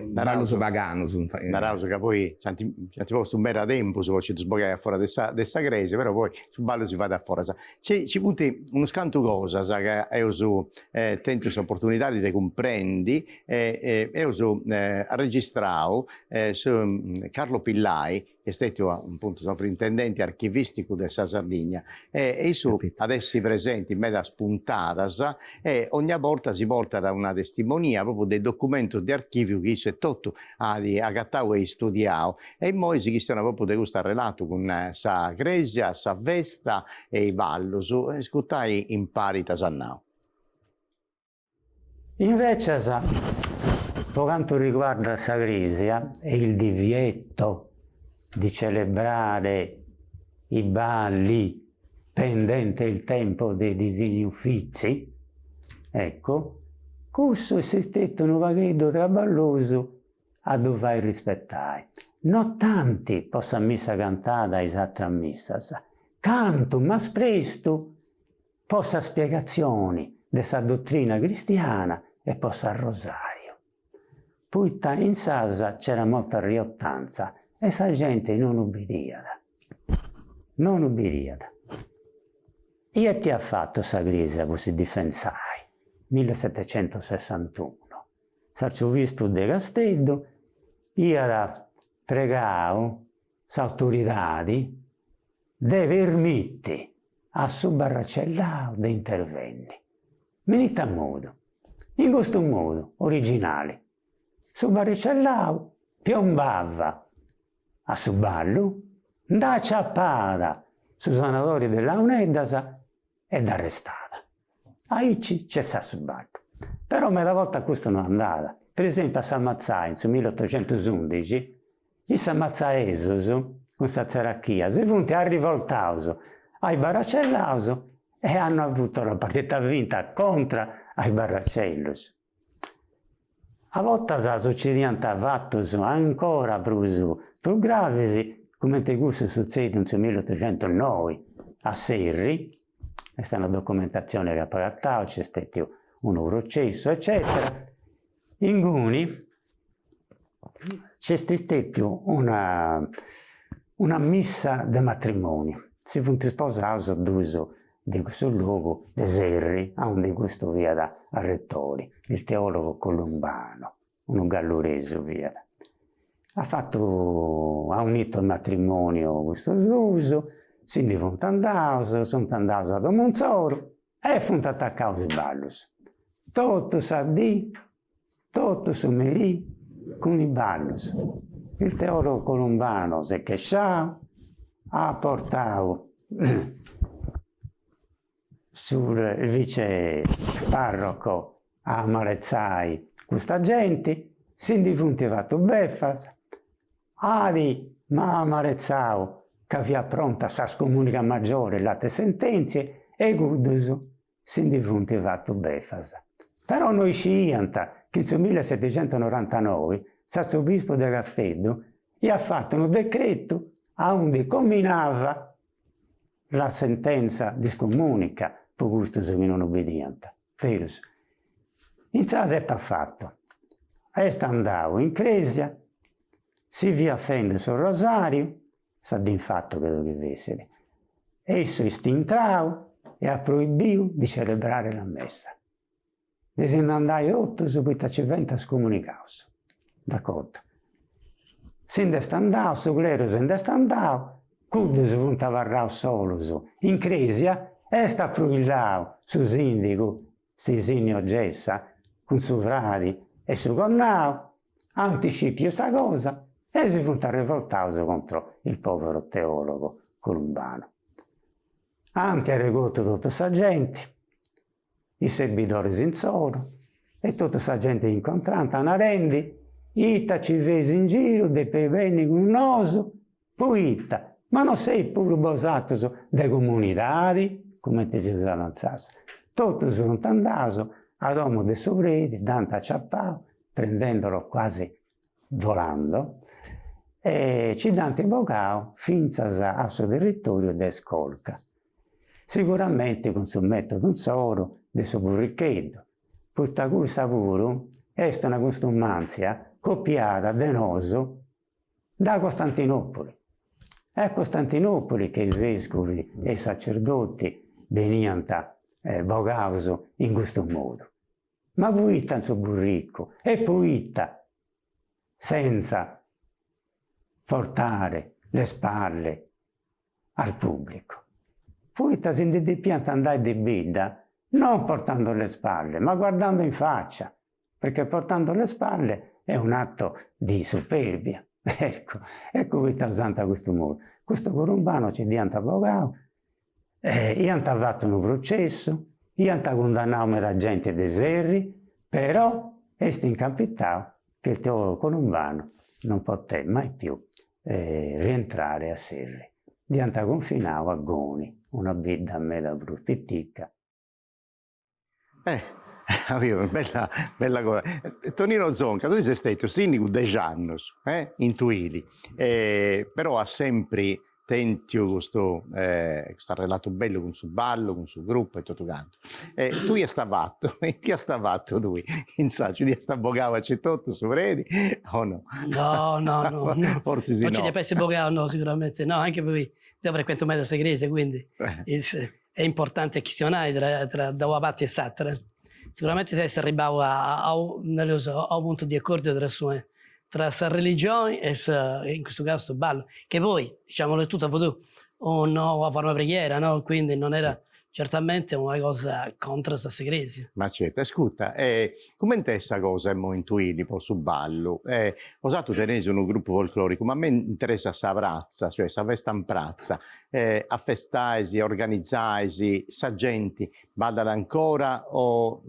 Ballo pagano. Narauso che poi ci posto un bel tempo se ci sbogare fuori dessa crisi, però poi sul ballo si va da fuori. Ci punti uno scanto cosa che è uso tento questa opportunità di comprendi è uso registrato su Carlo Pillai che è stato appunto sovrintendente archivistico della Sardegna e su adesso presenti in mezza spuntata e ogni volta si porta da una testimonia proprio del documento di archivio che è tutto a gattao e studiato e poi si questiona proprio di questo relato con sa Cresia, sa Vesta e i ballos ascoltai in pari tasannao. Invece per quanto riguarda Sagresia e il divieto di celebrare i balli pendente il tempo dei divini uffizi, ecco, questo è stato un vaghetto traballoso a dover rispettare. Non tanti possa missa cantata esatta missa, canto, ma presto possa spiegazioni della dottrina cristiana e possa al rosario. Poi in Sasa c'era molta riottanza e sa gente non ubbidia. Non ubbidia. E che ha fatto Sagresia così difensai? 1761. L'arcivescovo de Castello era pregato le autorità di permettere a suo barracellao di intervenire. Venite a modo, in questo modo originale. Su barracellao piombava a su ballo, da ciappata su sanatori della Unedasa ed arrestata. Aici c'è su ballo. Però mezza volta questo non è andata. Per esempio a San Mazzai, nel 1811, i San Mazzaesos, con questa cerarchia, si sono rivoltati ai barracellaus e hanno avuto la partita vinta contro ai barracellos. A volte succedevano fatti ancora più gravi, come questo succede nel 1809 a Serri. Questa è una documentazione che ha pagato, c'è stato un processo, eccetera. In Guni c'è stata una missa di matrimonio. Si sono sposati di questo luogo, de Serri, a un di questo via da a Rettori, il teologo Columbano, uno gallurese via. Ha unito il matrimonio questo Suso, si diventa andato, sono andato ad Monzoro e funt attaccato i ballus. Tutto s'addì, tutto sommerì con i ballus. Il teologo Columbano si è chesciato, ha portato sul vice parroco a Amarezzai questa gente, si indifuntivato beffas, ma Amarezzao che aveva pronta sa scomunica maggiore latte sentenze e Guddusu si indifuntivato beffas. Però noi scianta che nel 1799 l'arcivescovo di Castello gli ha fatto un decreto a onde combinava la sentenza di scomunica per questo che non obbediente. In casa ha fatto, è andato in chiesa, si via fende sul rosario, sa di fatto che doveva essere, esso è entrato e ha proibito di celebrare la messa. Desendandai tutto su cui ci venta scomunicato. D'accordo? Se ne sta andando, su clero se ne sta andando, Cudo si punta varrao solo su. In cresia, e sta pruillao su sindico, si sinio gessa, con su frati e su connao, anticipio sa cosa, e si punta rivoltato contro il povero teologo Columbano. Anche ha regotto tutta sa gente, i servidori in solo, e tutta sa gente incontrata a Narendi, ita ci vesi in giro, de peveni con noso, poi ita, ma non sei pure basato su de comunitari, come ti si usa avanzasse. Tutto sono andato ad uomo de sovredi, dante a Ciappao, prendendolo quasi volando, e ci dante invocao finza a suo territorio de scolca. Sicuramente con suo metodo un solo, de suo burrichetto, porta cui sapuro, è una costumanza copiata de noso da Costantinopoli. È a Costantinopoli che i vescovi e i sacerdoti venivano bogauso in questo modo. Ma puitta in suo burrico e puitta senza portare le spalle al pubblico. Puitta si di pianta andare di bida, non portando le spalle, ma guardando in faccia, perché portando le spalle è un atto di superbia. Ecco che sta usando a questo modo. Questo Columbano ci diventa avvocato, gli hanno fatto un processo, gli hanno condannato da gente dei Serri, però è stato incapitato che il teologo Columbano non poté mai più rientrare a Serri. Diventa confinato a Goni, una vita a me da pittica. Avevo bella cosa. Tonino Zonca, tu sei stato sindaco 10 anni in Tuili, però ha sempre tentato questo relato bello con il suo ballo, con il suo gruppo e tutto quanto. Tu che sta fatto? Che sta fatto tu? In Sacci di sta bogava c'è tutto su Vredi o no? No. Forse sì, non no. ci deve essere bogava, no, sicuramente no, anche perché io frequento meglio segrete, quindi è importante questionare tra da una parte e l'altra. Sicuramente si è arrivato a un punto di accordo tra la religione e in questo caso il ballo, che poi, diciamolo tutto, una forma preghiera, no? Quindi non era certamente una cosa contro la segresia. Ma certo, ascolta, come è questa cosa in Tuili, sul ballo? Osato tenere un gruppo folclorico, ma a me interessa sa prazza, cioè sa festa in prazza, a festaisi, organizzaisi, sa gente, vada ancora o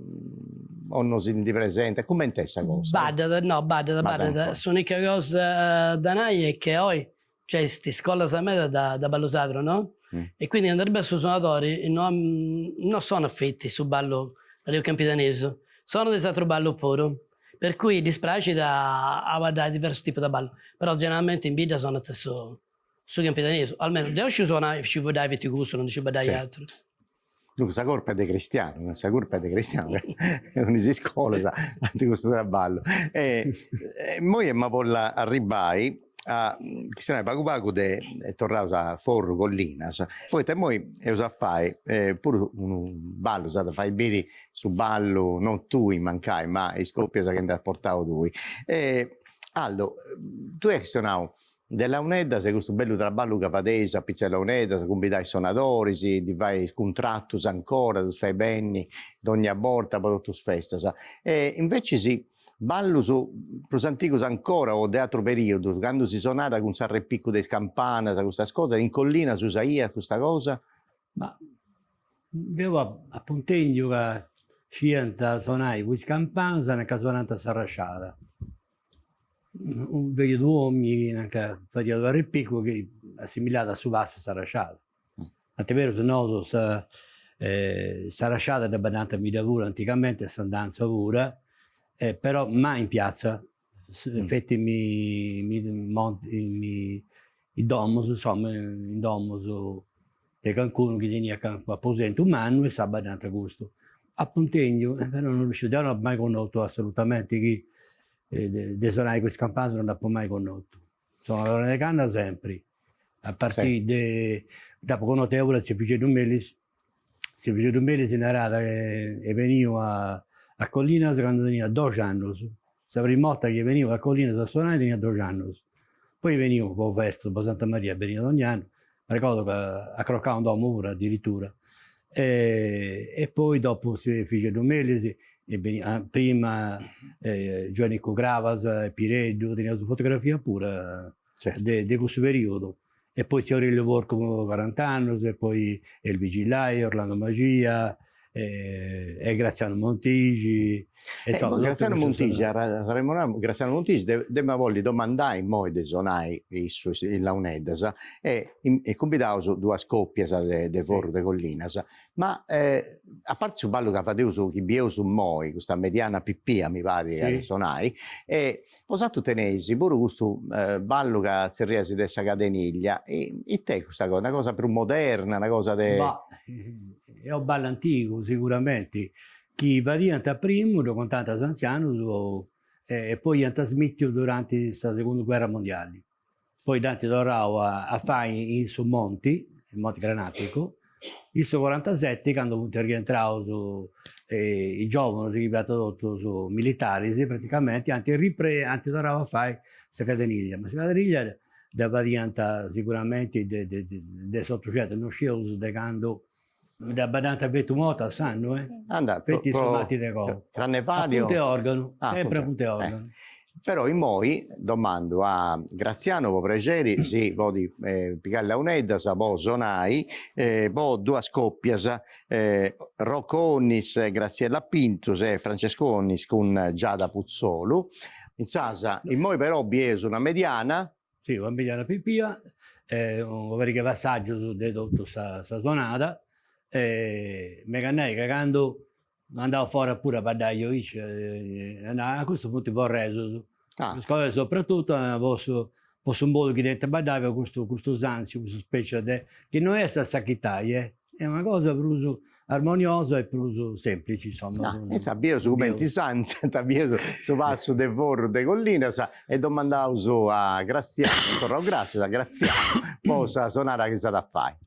non si presenta? Come è questa cosa? Bada. L'unica cosa da noi è che oggi c'è questa scuola sameda da ballo sacro, no? E quindi andrebbe su suonatori non sono affetti sul ballo campidanese, sono del altro ballo puro, per cui dispiace da diversi tipi di ballo, però generalmente in vita sono stesso su campidanese, almeno devo ci vedere vecchi gusto, non ci vedere altro. Dunque, questa colpa è dei cristiani, questa colpa è dei cristiani, non si scuola di questo ballo. Noi ma polla arribai Cristiano Pagu de tornato a Forro Collinas, poi te moi e usa fai pure un ballo, usate fai bere su ballo, non tu in mancai, ma i scoppia che andai a portare lui. Allo, tu hai questionato della UNEDA, se questo bello traballo che fate a Pizzella UNEDA, se convidai i suonatori, si fai il contratto ancora, tu fai bene, ogni volta, poi tutto festa. Invece sì, ballo su antico ancora o di altro periodo, quando si suonava con il repicco di campana, questa cosa, in collina si usaia questa cosa? Ma avevo a Pontegno che scienta suonai con campana, nella suonata sarrasciata. Un vecchio uomo che faceva il repicco che assimilato a su basso sarrasciato. Tant'è vero che no, sarrasciata da banata mi lavoro anticamente, a danza pure. Però mai in piazza, infatti i domus, insomma, in domus di qualcuno che veniva a Posente un anno e sabato a gusto. A Pontegno, però non riuscivo, non ho mai conosciuto assolutamente chi dei suonai questi campani non ho mai conosciuto. Sono la canna sempre, a partire dopo conoscevo si fece due mesi in Arata e venivo a Collinas quando tenia 12 anni. La prima volta che venivo a Collinas a suonare tenia 12 anni. Poi venivo per la festa per Santa Maria, venivo ogni anno. Mi ricordo che a croccare un domo pure addirittura. E poi dopo si fece 2 mesi, prima Giannico Gravas, Pireddu, tenia su fotografia pure di questo periodo. E poi si Aurelio Borco 40 anni, e poi El Vigilai, Orlando Magia, e Graziano Montigi. Graziano Montigi, Graziano Montigi, ma voglio domandare in modo sonai in la UNEDAS e convidavo due scoppie de Forro de Collinas, ma a parte su ballo che facevo su chi bieu su moi, questa mediana pippia mi pare che sonai, e posato tenesi pure questo ballo che si dessa cadeniglia, e te questa cosa, una cosa più moderna, una cosa de... È un ballo antico sicuramente, che varia prima, con tanti anziani, e poi hanno smesso durante la seconda guerra mondiale. Poi Dante tornò a fare in su Monti, il Monte Granatico, il 47, quando rientrato i giovani che avevano su militari, praticamente, hanno tornato a fare questa cadeniglia. Ma questa cadeniglia da variante sicuramente del 800, non sceso da quando da badante avete moto sanno fetti sommati le cose Carnevale punte organo sempre a punte organo però in moi domando a Graziano Popregeri si vodi piccare la UNEDA sa bo sonai bo due scoppias Rocconis Graziella Pintus e Francesconis con Giada Puzzolu in sasa in moi però bieso una mediana pipia un vero passaggio su dedotto sa suonata. Mi cannai che quando andavo fuori pure a Badagliovic, a questo punto vorrei soprattutto posso un po' che dentro Badaglia questo zanzio, questa specie che non è sta sacchitaglia, è una cosa per uso armoniosa e per uso semplice, insomma. Sapevo su come ti sanzi, sapevo su passo del Forro de Collinas e domandavo a Graziano, grazie a Graziano, possa suonare che sa da fare.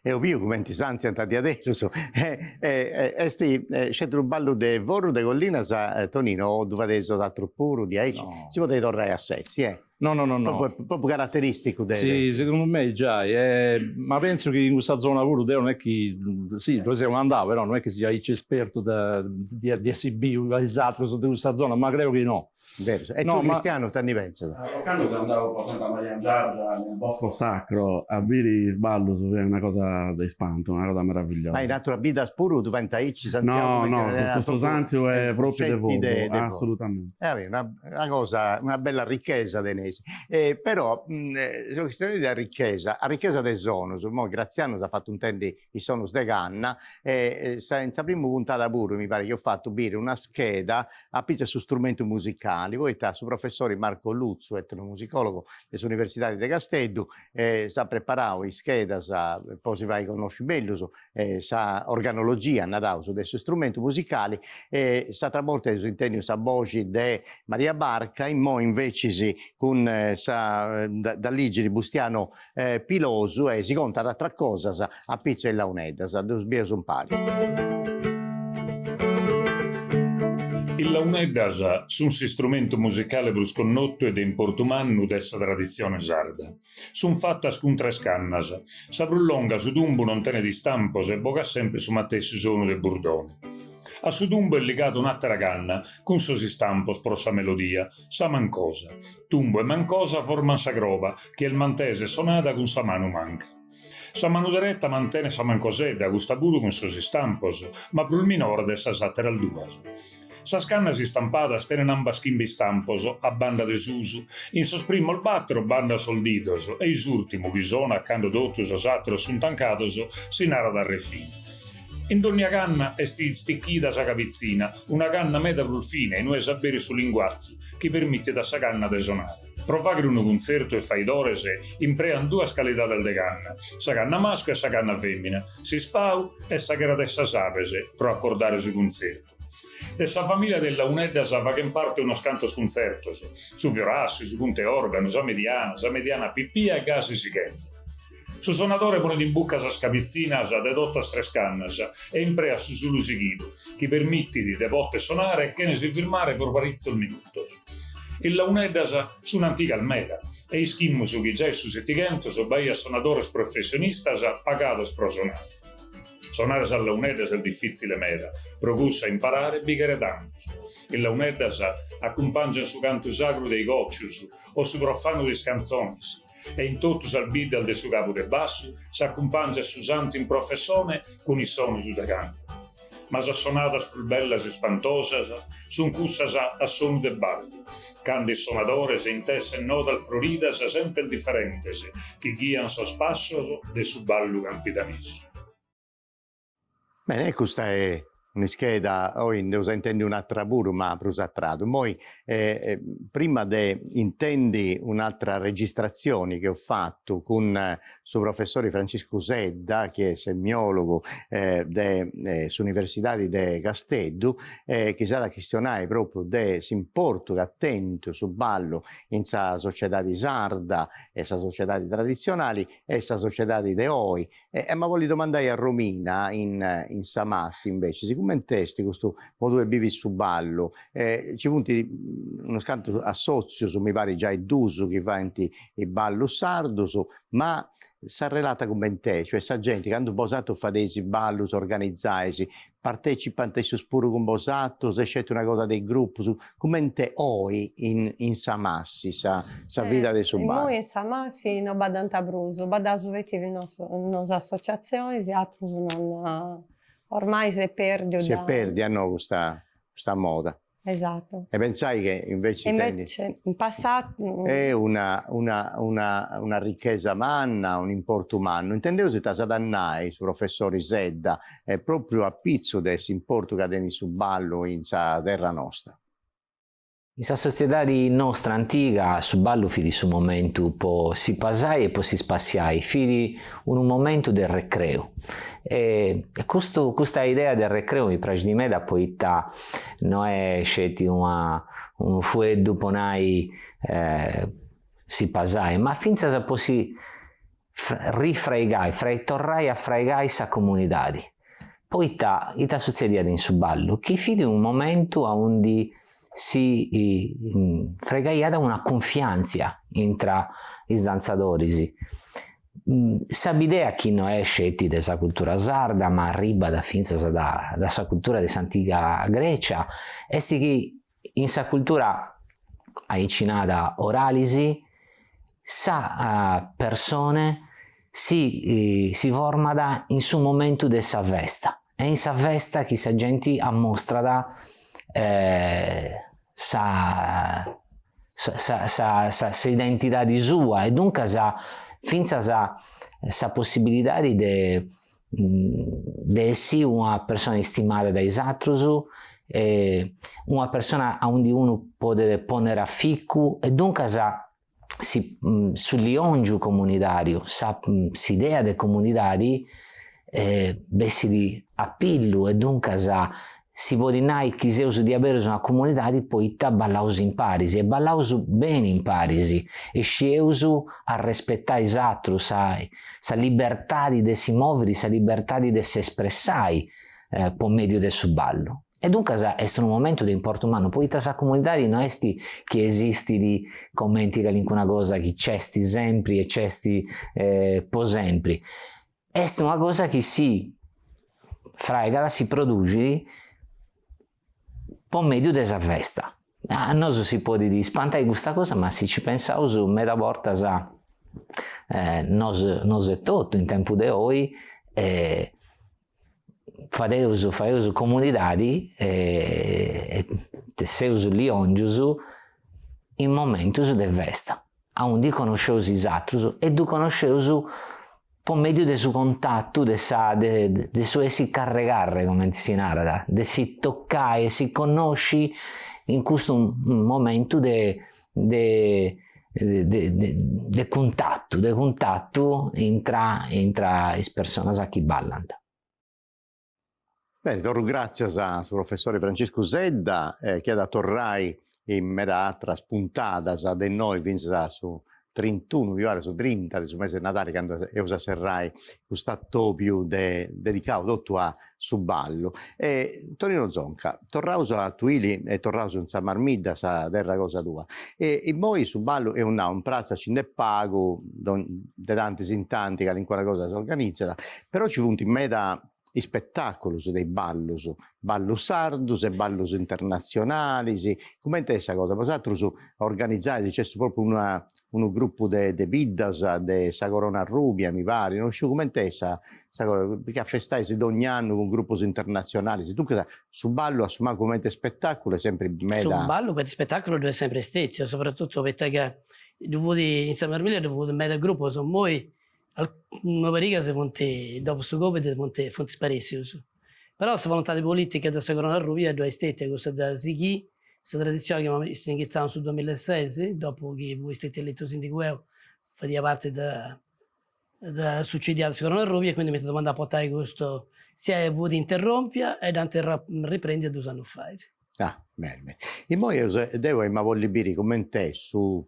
e ovvio come ti sanzi andati adesso. C'è un ballo de vorro de collina sa Tonino o dovete d'altro puro di aici, si potete tornare a sessi, No. Proprio caratteristico Sì, secondo me già, ma penso che in questa zona pure non è che, sì, noi siamo andati, però non è che sia esperto di esibire esatto su questa zona, ma credo che no. Vero. E no, tu Cristiano, stanno penso? Quando andavo a Santa Maria in Giargia, nel bosco sacro, a viri sballo è una cosa di spanto, una cosa meravigliosa. Ma in natura bida spuro diventa aici Sanzio? No, questo Sanzio è proprio devoto, assolutamente. Una cosa, una bella ricchezza denesi. Però, la questione della ricchezza, a ricchezza del sonus, Graziano ha fatto un tendi i sonus de canna, senza prima puntata pure, mi pare che ho fatto bere una scheda a pizza su strumenti musicali. Voi su professore Marco Luzzo, etnomusicologo dell'Università di Casteddu, sa preparare scheda, poi si va a conoscere meglio, sa organologia, nadau su questi strumenti musicali, sa traporta su intendo sa voci di Maria Barca, in mo invece con da Ligiri Bustiano Pilosu e si conta da altra cosa a pizza e launedda, dos bios un pari. Il launeddas sun si strumento musicale brusconnotto ed in portumannu dessa tradizione sarda. Sun fattas con tre scannas, s'abrullonga su dumbo non tene di stampos e boga sempre su mattessi sono del burdone. A su dumbo è legato un'altra canna, con sosi stampos pro sa melodia, sa mancosa. Tumbo e mancosa forman sa groba, che il mantese sonata con sa mano manca. Sa mano diretta mantene sa mancosedda, gusta buru con sosi stampos, ma pro il minore dessa sattera al duas. Sa scanna si stampata stenen ambas schimbi stamposo a banda desusu, in sosprimo il battero banda solditoso e is ultimo bisona accando dottuso satro sun tancatoso si nara da refine. In ogni canna è sticchita sa capizzina, una canna meda prulfine e noi sapere su linguazzi che permette da sa canna de sonare. Provagre un concerto e fai d'orese imprean due scalità del de canna, sa canna maschio e sa canna femmina, si spau e sa che era dessa sapese pro accordare su concerto. Dessa famiglia della Unedda sa fa che in parte uno scanto sconcerto su viorassi, su punte organo, sa mediana pipia e gasi si chenda. Su sonatore pone in bucca sa scapizzina sa de dotta strescannas e imprea su lusighido, che permette di devotte sonare e che ne si firmare per parizzo il minuto. Il Launedda sa su un'antica almeda e i schimmo su chi già su settigento su baia sonatores professionista sa pagato pro sonare. Sonare sa Launeddas è difficile meta, procussa imparare e bighere d'annos. Il Launeddas accompagna su canto sacro dei goccius o su profano dei scanzonis e in tutto sal biddal de su capo de basso s'accompagna su santo in professione con i soni su de canto. Ma sa sonatas più bellas e spantosas sun cussas a suono de ballo. Candi sonadores in tessa e nota al floridas sempre differentes che guian so spasso de su ballo campitanesso. Bene, questa è una scheda, oggi devo intendere un'altra pure, ma prosattrato. Poi, prima di intendi un'altra registrazione che ho fatto con suo professore Francesco Sedda, che è semiologo dell'Università di Casteddu, che si ha questionare proprio dell'importo attento sul ballo in sa società di sarda, e sa società tradizionali, e sa società di oggi. Ma voglio domandare a Romina in Samassi invece, siccome in testi questo modo di vivi su ballo, ci punti uno scanto assozio, mi pare già il duso che fa il ballo sardo, ma sa relata come te, cioè sa gente che hanno posato fa dei balli, organizzati, partecipano su spuro con posato, se sceglie una cosa del gruppo, come te oggi in Samassi, sa vita del suo ballo. Noi in Samassi non badano a Bruso, badano su le nostre associazioni, gli altri non... Ormai si perde. Si perde, hanno questa moda. Esatto. E pensai che invece in passato è una ricchezza manna, un importo manno. Intendevo se ta sadannai su professore Sedda è proprio a pizzo desse importo che ha su ballo in sa terra nostra. In questa società nostra antica, su ballo fidi su momento po si passai e poi si spaziai, fidi un momento del recreo. E questa idea del recreo mi piace di me da poiché non è scelti un fueddo ponai si passai, ma finza se posi torrai a fregai sa comunidade. Poi ita succediat in su ballo, chi fidi un momento a onde si fregaiada una confianza intra i danzatori. S'abidea chi non è scetti della cultura sarda, ma arriba da finza da sa cultura dell'antica Grecia, e che in sa cultura aicinada oralisi, sa persone si formada in su momento de sa vesta, e in sa vesta chi sa gente ammostrada sa identità di sua, e dunque finza sa possibilità di essere una persona stimata dai altri, una persona a cui uno può ponere a ficco, e dunque sull'iongiu comunitario, s'idea de comunitari bessi di appillu, e dunque si può dire che seus di avere una comunità, poi ballaus in parisi, e ballaus bene in parisi, e sceus a rispettare gli altri, sa libertà di si muovere, sa libertà di si espressare per mezzo del suo ballo. E dunque è un momento di importo umano. Poi sa comunità non è che esiste di commenti che una cosa che c'è sempre e c'è po' sempre. È una cosa che si frega, si produce per mezzo della festa. A noi si può dire spantare questa cosa, ma se ci pensavo, meda volta nos è tutto in tempo di oggi, fadeus comunidadi e tesseus liongius in momentos de festa, a onde conosceus gli altri, e tu conosceus per mezzo del suo contatto, del suo essi carregare, come si narra, de si toccare, si conosci in questo momento de contatto intra le persone che ballano. Bene, torno grazie al professore Francesco Zedda, che ha torrai in medatra spuntata da noi vinsa su 31, su 30 su mese di Natale, quando usa serrai questo più dedicato tutto a su ballo. E Tonino Zonca, torraus a Tuili e torraus in San Marmidda, sa terra cosa tua. E poi su ballo è un prazzo ci ne pago, de tanti in tanti che in quella cosa si organizza, però ci vunt in meda i spettacoli dei ballos sardus e ballos internazionali, come è questa cosa? Vosaltros organizzate, c'è proprio un gruppo de biddas de sa Corona Rubia, mi pare, non so come è questa cosa, perché a festai ogni anno con gruppi internazionali, dunque su ballo assumare come spettacolo è sempre meda. Su ballo per spettacolo deve sempre stare, soprattutto perché in San Marmiglia dove meda gruppo sono noi. Una perica dopo questo Covid fonte sparissi. Però la volontà politica della Corona Rubia è stata questa da Sighi, questa tradizione che si iniziava sul 2006, dopo che voi siete eletto sindaco, faceva parte da succediata della Corona Rubia, quindi mi sono domandato a portare questo, sia vuoi interrompere ed anche riprendere 2 anni fa. Ah, bene. E poi devo voglio dire come te su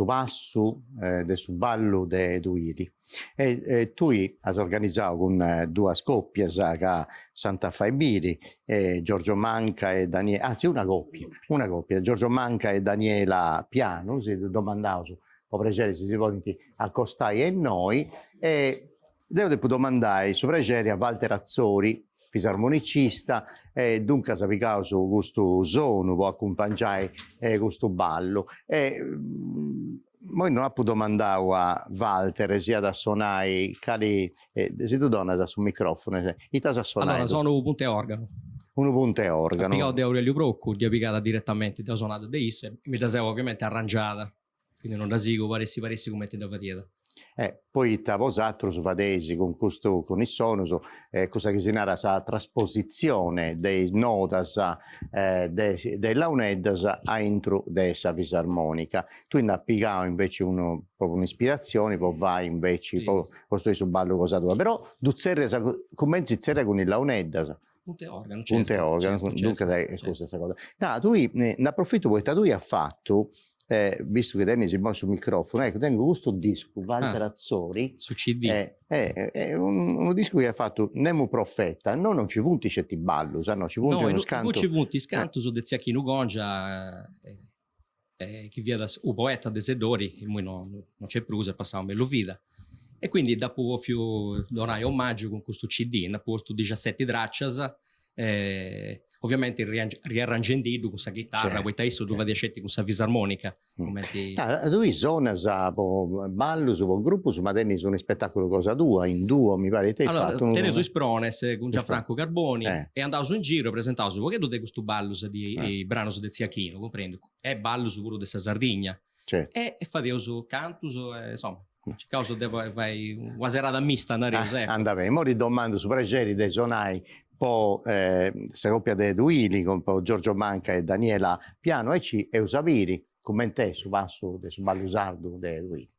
passo su ballo de Duiri. E tu hai organizzato con 2 scoppie che Santa Fai Biri, Giorgio Manca e Daniela, anzi una coppia, Giorgio Manca e Daniela Piano, si domandavo può piacere se si può accostare e noi, e devo domandare su piacere a Walter Azzori, fisarmonicista, e dunque sappiamo su questo sono può accompagnare questo ballo. Noi non abbiamo domandato a Walter sia da suonare, se tu donna sul microfono, allora sono un punte organo. Un punte organo. Applicato di Aurelio Brocco, di applicata direttamente da suonata da Isse, mi da ovviamente arrangiata, quindi non da sigo, paressi come te da fatieta. Poi vosaltro su vadesi con il sono, cosa che si narra sa trasposizione dei notas della uneddas a intro dessa fisarmonica. Tu in applicavo invece proprio un'ispirazione, poi vai invece sì. Costruire su ballo cosa tua, però tu commenzi con il launeddas. Punte organo, dunque sai questa cosa. No, tu ne approfitto perché tu hai fatto visto che Dennis si muove sul microfono, ecco, tengo questo disco, Walter Azzori. Su CD. È un disco che ha fatto Nemo Profeta, non ci vunti certi ballo, no, ci vunti uno scanto. Non ci vunti scanto su de Ziacchino Gongia, che via un poeta de Sedori, che non c'è più, è passato bello vita. E quindi dopo dorai omaggio con questo CD, ne posto 17 tracce, ovviamente riarrangiando con questa chitarra, poi adesso dove riesci con questa fisarmonica. Dove sono ballo su un gruppo, su Madenni sono un spettacolo cosa tua, in duo mi pare te hai fatto un... Teneso Isprones con Gianfranco Carboni e andavo in giro e presentavo su perché tu questo ballo di brano del Ziacchino, comprendo, è ballo su quello della Sardegna e fatevo su cantus, insomma. Causa vai una serata mista na Riose. Andava, mo ridomando su Pregeri dei Sonai po' questa coppia dei Duili con Giorgio Manca e Daniela Piano e Eusaviri commenté su basso su ballo sardo dei Duili.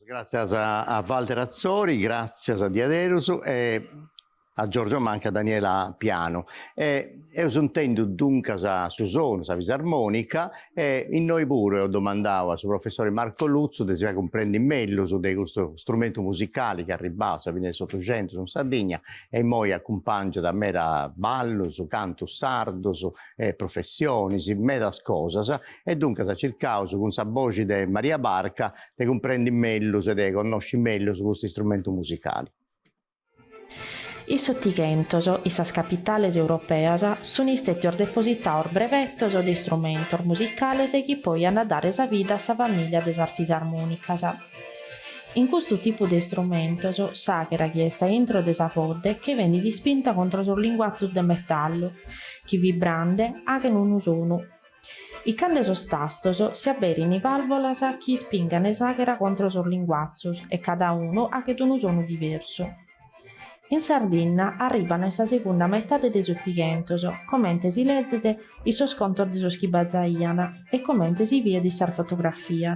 Grazie a Walter Azzori, grazie a Diaderuso e a Giorgio Manca, Daniela Piano. Io intendo dunque su suono, su fisarmonica e in noi pure ho domandato al professore Marco Luzzo se si comprende meglio su questo strumento musicale che arrivava, se viene sotto su Sardegna e poi accompagna da me da ballo, su canto sardo, su professioni, su medas cose e dunque si cercava su questa voce di Maria Barca di comprendere meglio, se conosci meglio su questi strumenti musicali. I sottighentos, isas capitales europeas, sono isteti or depositaur brevettos de instrumentos musicales e che poi hanno dare sa vida a sa famiglia des fisarmonicas. In questo tipo di strumentos, s'achera chi sta entro de sa fodde che viene dispinta contro sul linguazzo de metallo, chi vibrande ha che non usono. I candes ostastos si abberin i valvolas chi spingane s'achera contro sul linguazzo e cada uno ha che un usono diverso. In Sardegna arrivano in sa seconda metà del 1800, commente si leggete i suoi scontor di Schibazzaiana e commente si via di sar fotografia.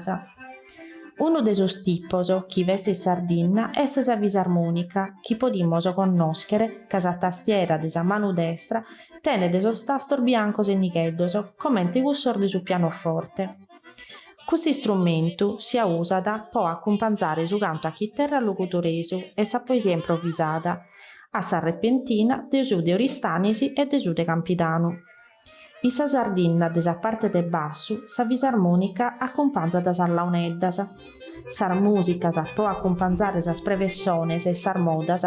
Uno dei suoi tipos, chi veste in Sardegna, è sa visarmonica, chi podimos conoscere, che sa tastiera di sa mano destra, tene de sos tastor biancos e nicheddos, commente i gussor di su pianoforte. Questo strumento si usa per accompagnare su canto a chitarra locutoresu e sa poesia improvvisata, a sa repentina de su de Oristanisi e de su de Campidano. In sa Sardegna de sa parte de basso, sa visarmonica accompagna da sa launeddas. Sa musica sa può accompagnare sa sprevessones e sa modas,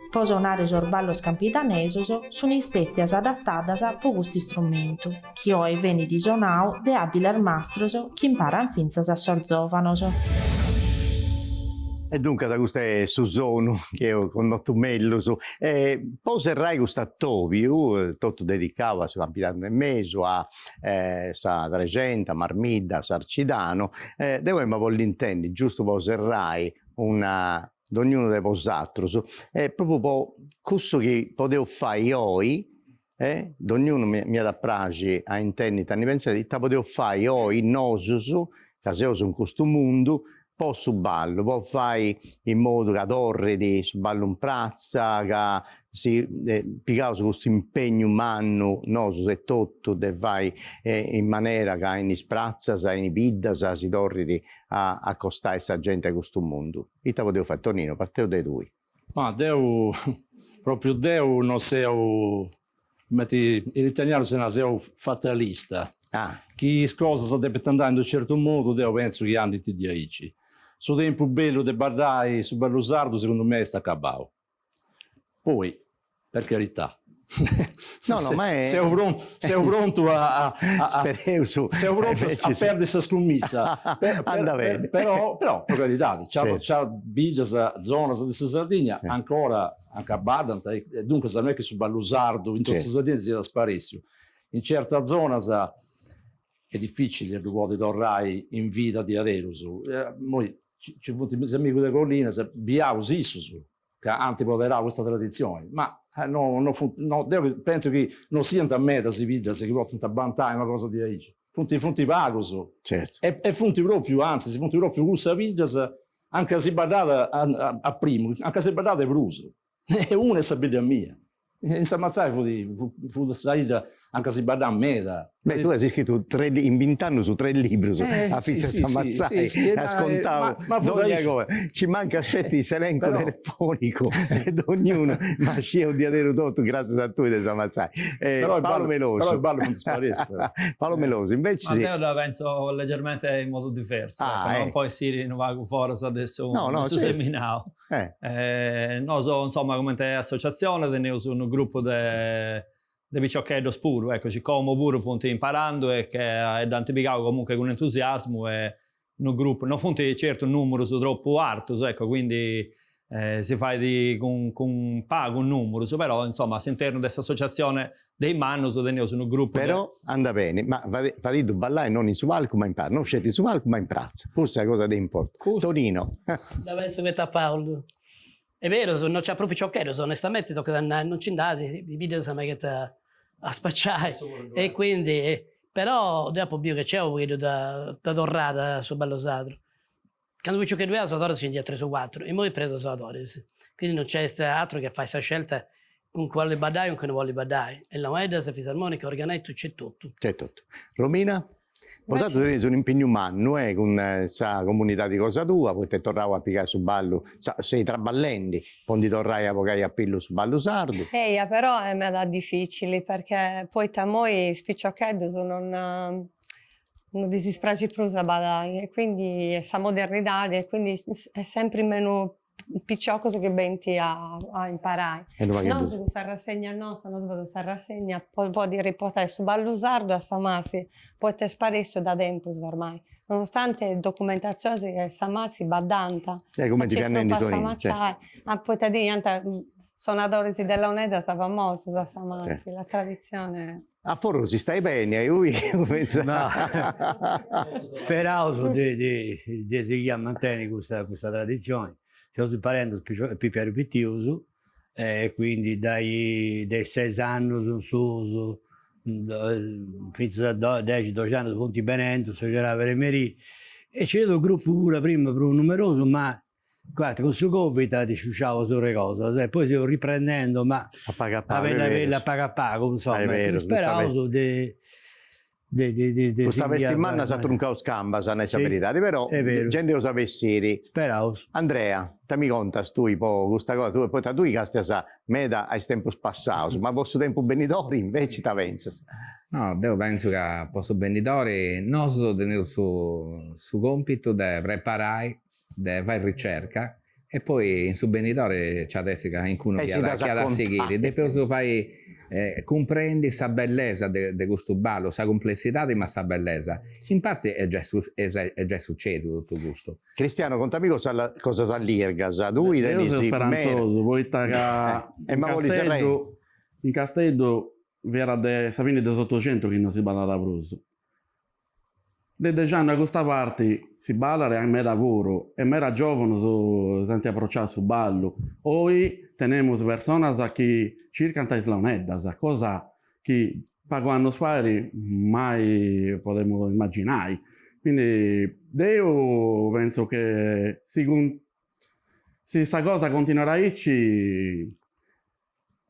può suonare sorballos campidanesos, sono istettias adattadas per questo strumento, chi oi veni di sonau de abile mastros chi imparan finzas a sorzovanos. E dunque da questo è Susonu, che ho condotto meglio su. Poi serrai questo Tobiu, tutto dedicato a Campidano e Meso, a sa Tregenta, Marmidda, Sarcidano. Devo voglio intendi, giusto poi serrai una d'ognuno dei posatros, proprio po' questo che potevo fare oggi, d'ognuno mi ha pragi a intendi tanti pensieri, potevo fare oggi nosus, che siamo in questo mondo, po' su ballo, po' fai in modo che torri di su ballo in prazza, che si piccava su questo impegno umano, no, su se tutto, de fai in maniera che in sprazza, in bidda, si torri di accostare questa gente a questo mondo. E te potevo fare, Tonino, parteo dai due. Ma Deu, proprio Deu non sei, l'italiano se ne sei fatalista. Chi cosa sta andando in un certo modo, Deu penso che andi ti dici. Su tempo bello de Bardai, su bello sardo, secondo me sta accabato. Poi, per carità, sei pronto a perdere questa scommessa. Però, per carità, c'è Biglias, zona di Sardegna, ancora accabato, dunque non è che su bello sardo, in tutte le Sardegna si sparisce. In certa zona è difficile di tornare in vita di adesso. Noi ci sono i miei amici della collina, abbiamo visto che antipoderà questa tradizione, ma penso che non sia a me da si vede se possono bantare una cosa di aici. Funti pagos. Certo. E funti proprio, anzi, si funti proprio questa vita, anche se badata a primo, anche se badata è bruso. E una è sapete mia. In Samazzai fu saida anche se badà a me. Beh, tu hai scritto in 20 anni su 3 libri a Pizza Samazzai, ascoltavo ogni cosa. Ci manca scetti il elenco telefonico ed ognuno, ma scia un diadero tutto grazie a tu di Samazzai. Paolo Meloso. Però il ballo non sparisce. Paolo Meloso, invece sì. Matteo la penso leggermente in modo diverso, non poi si rinnovato forse adesso certo. Seminato. Noi so, insomma, come associazione teniamo su un gruppo di picciocchetti spuro, ecco, come pure funti imparando e che è identificato comunque con entusiasmo e un gruppo, non funti certo un numero troppo alto, ecco, quindi si fa con pago un numero, però insomma all'interno di questa associazione dei mannos teniamo su un gruppo. Però anda bene, ma fate ballare non in su palco ma in prazza, non scendi su palco ma in prazza, questa è la cosa di importante. Tonino. Da penso che sta Paolo. È vero, non c'è proprio ciocchero, onestamente non ci andate, i video sono che a spacciare e quindi, però dopo che c'è un video da dorrata su Bello Sadro. Quando dico che due sono si indietro 3 o 4 e poi preso sono quindi non c'è altro che fai questa scelta con quale badai o con quale badai e la moeda, la fisarmonica, organetto, c'è tutto. C'è tutto. Romina? Posato tenere un impegno umano con questa comunità di cosa tua, poi te tornavo a piccare su ballo, sei traballenti, poi tornai a pogare a pillo su ballo sardo. Però è meno difficile perché poi da noi spicciocchetti non disispragi più a badare e quindi questa modernità e quindi è sempre meno piccioco che benti a imparare. Non su questa rassegna nostra, non su questa rassegna, può dire potere su ballo sardo a Samasi, poi te sparisce da tempo ormai. Nonostante documentazione che Samasi badanta. Come ti viene in Tonino. Ma poi te dire, suonatori della UNEDA sa famoso da Samasi, la tradizione. A Forno si stai bene, io penso. No, speravo di mantenere questa tradizione. Stiamo imparando più più più, quindi dai 6 anni su fino a 10-12 anni punti benendo, se c'era per emerì, e c'è il gruppo pure prima per un numeroso, ma guarda, con su Covid ti sciusciavo sulle cose, e poi stiamo riprendendo, ma a paga pago, insomma, speravo questa settimana sa truncao scamba, sa ne sapere, però gente lo sapesseri. Speravo. Andrea, te mi contas tu un po' questa cosa, tu che sa meda ai tempi passati, ma posso tempo benitori invece ti pensi? No, io penso che posso benitori non solo tenere su compito di preparare, di fare ricerca, e poi in su benitore c'è adesso che in cui non chi ha da seguire, dopo fai comprendi sa bellezza di questo ballo, sa complessità ma sa bellezza. In parte è già succede tutto questo. Cristiano, contami cosa sa l'irga, sa lui io sono speranzoso, voi in Castello vera de Savini des 800 che non si balla da Bruso. Desde già da questa parte si balla e a me lavoro e me era giovane so senti approcciare su ballo. Oggi tenemos personas che cercano di slauneddas, cosa che quando fare mai potremmo immaginare. Quindi io penso che se questa cosa continuerà a irci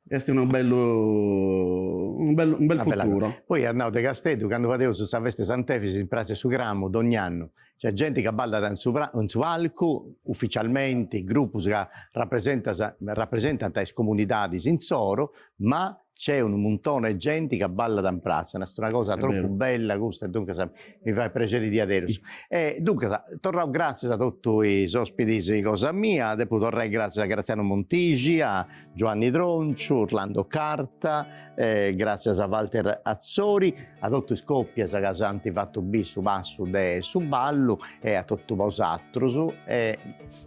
è un bel futuro. Poi a Nau de Castello, quando facevo su Saveste Sant'Efisi in Piazza su Grammo, ogni anno c'è gente che balla in su palco, ufficialmente, gruppi che rappresentano le comunità di Sinsoro, ma c'è un montone di gente che balla in piazza, è una cosa troppo bella questa, e dunque mi fa piacere di adesso. E dunque, torrò grazie a tutti i ospiti di Cosa Mia, dopo torrei grazie a Graziano Montigi, a Giovanni Troncio, Orlando Carta, grazie a Walter Azzori, a tutti i scoppi che hanno fatto B su basso de su ballo e a tutti vosaltri, e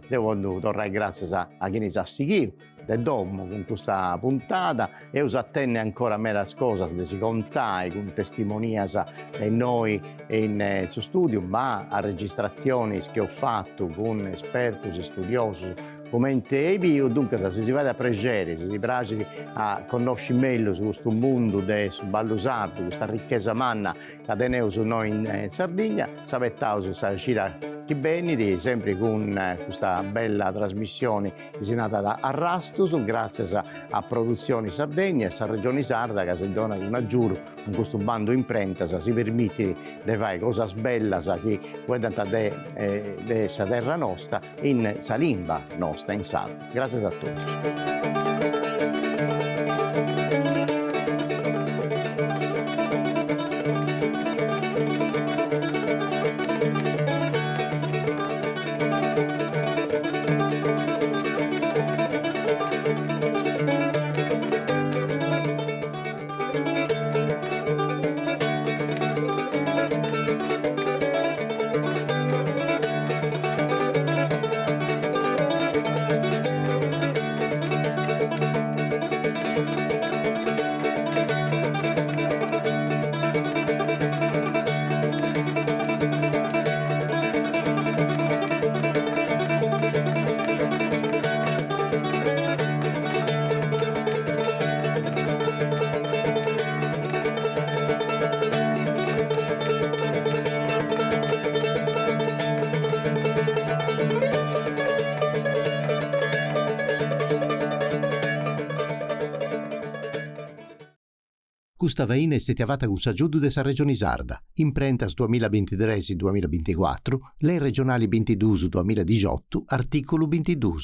devo torrei grazie a chi ne sa seguire del domo con questa puntata e us attende ancora mera cose da si contare con testimonianza di noi in su studio, ma a registrazioni che ho fatto con esperti e studiosi come te io, dunque se si va a pregere, se si piace a conoscere meglio su questo mondo del ballo sardo, questa ricchezza manna che abbiamo su noi in Sardegna, sapete su Sacira Benidi, sempre con questa bella trasmissione che si è nata da Arrastus, grazie a Produzioni Sardegna e a Regione Sarda che si dona un aggiuro con questo bando imprenta, si permette di fare cose belle che guardano da questa terra nostra in Salimba nostra in Sarda. Grazie a tutti. Questa veina è stata con s'aggiudo della Regione Sarda, imprentas 2023-2024, le regionali 22-2018, articolo 22.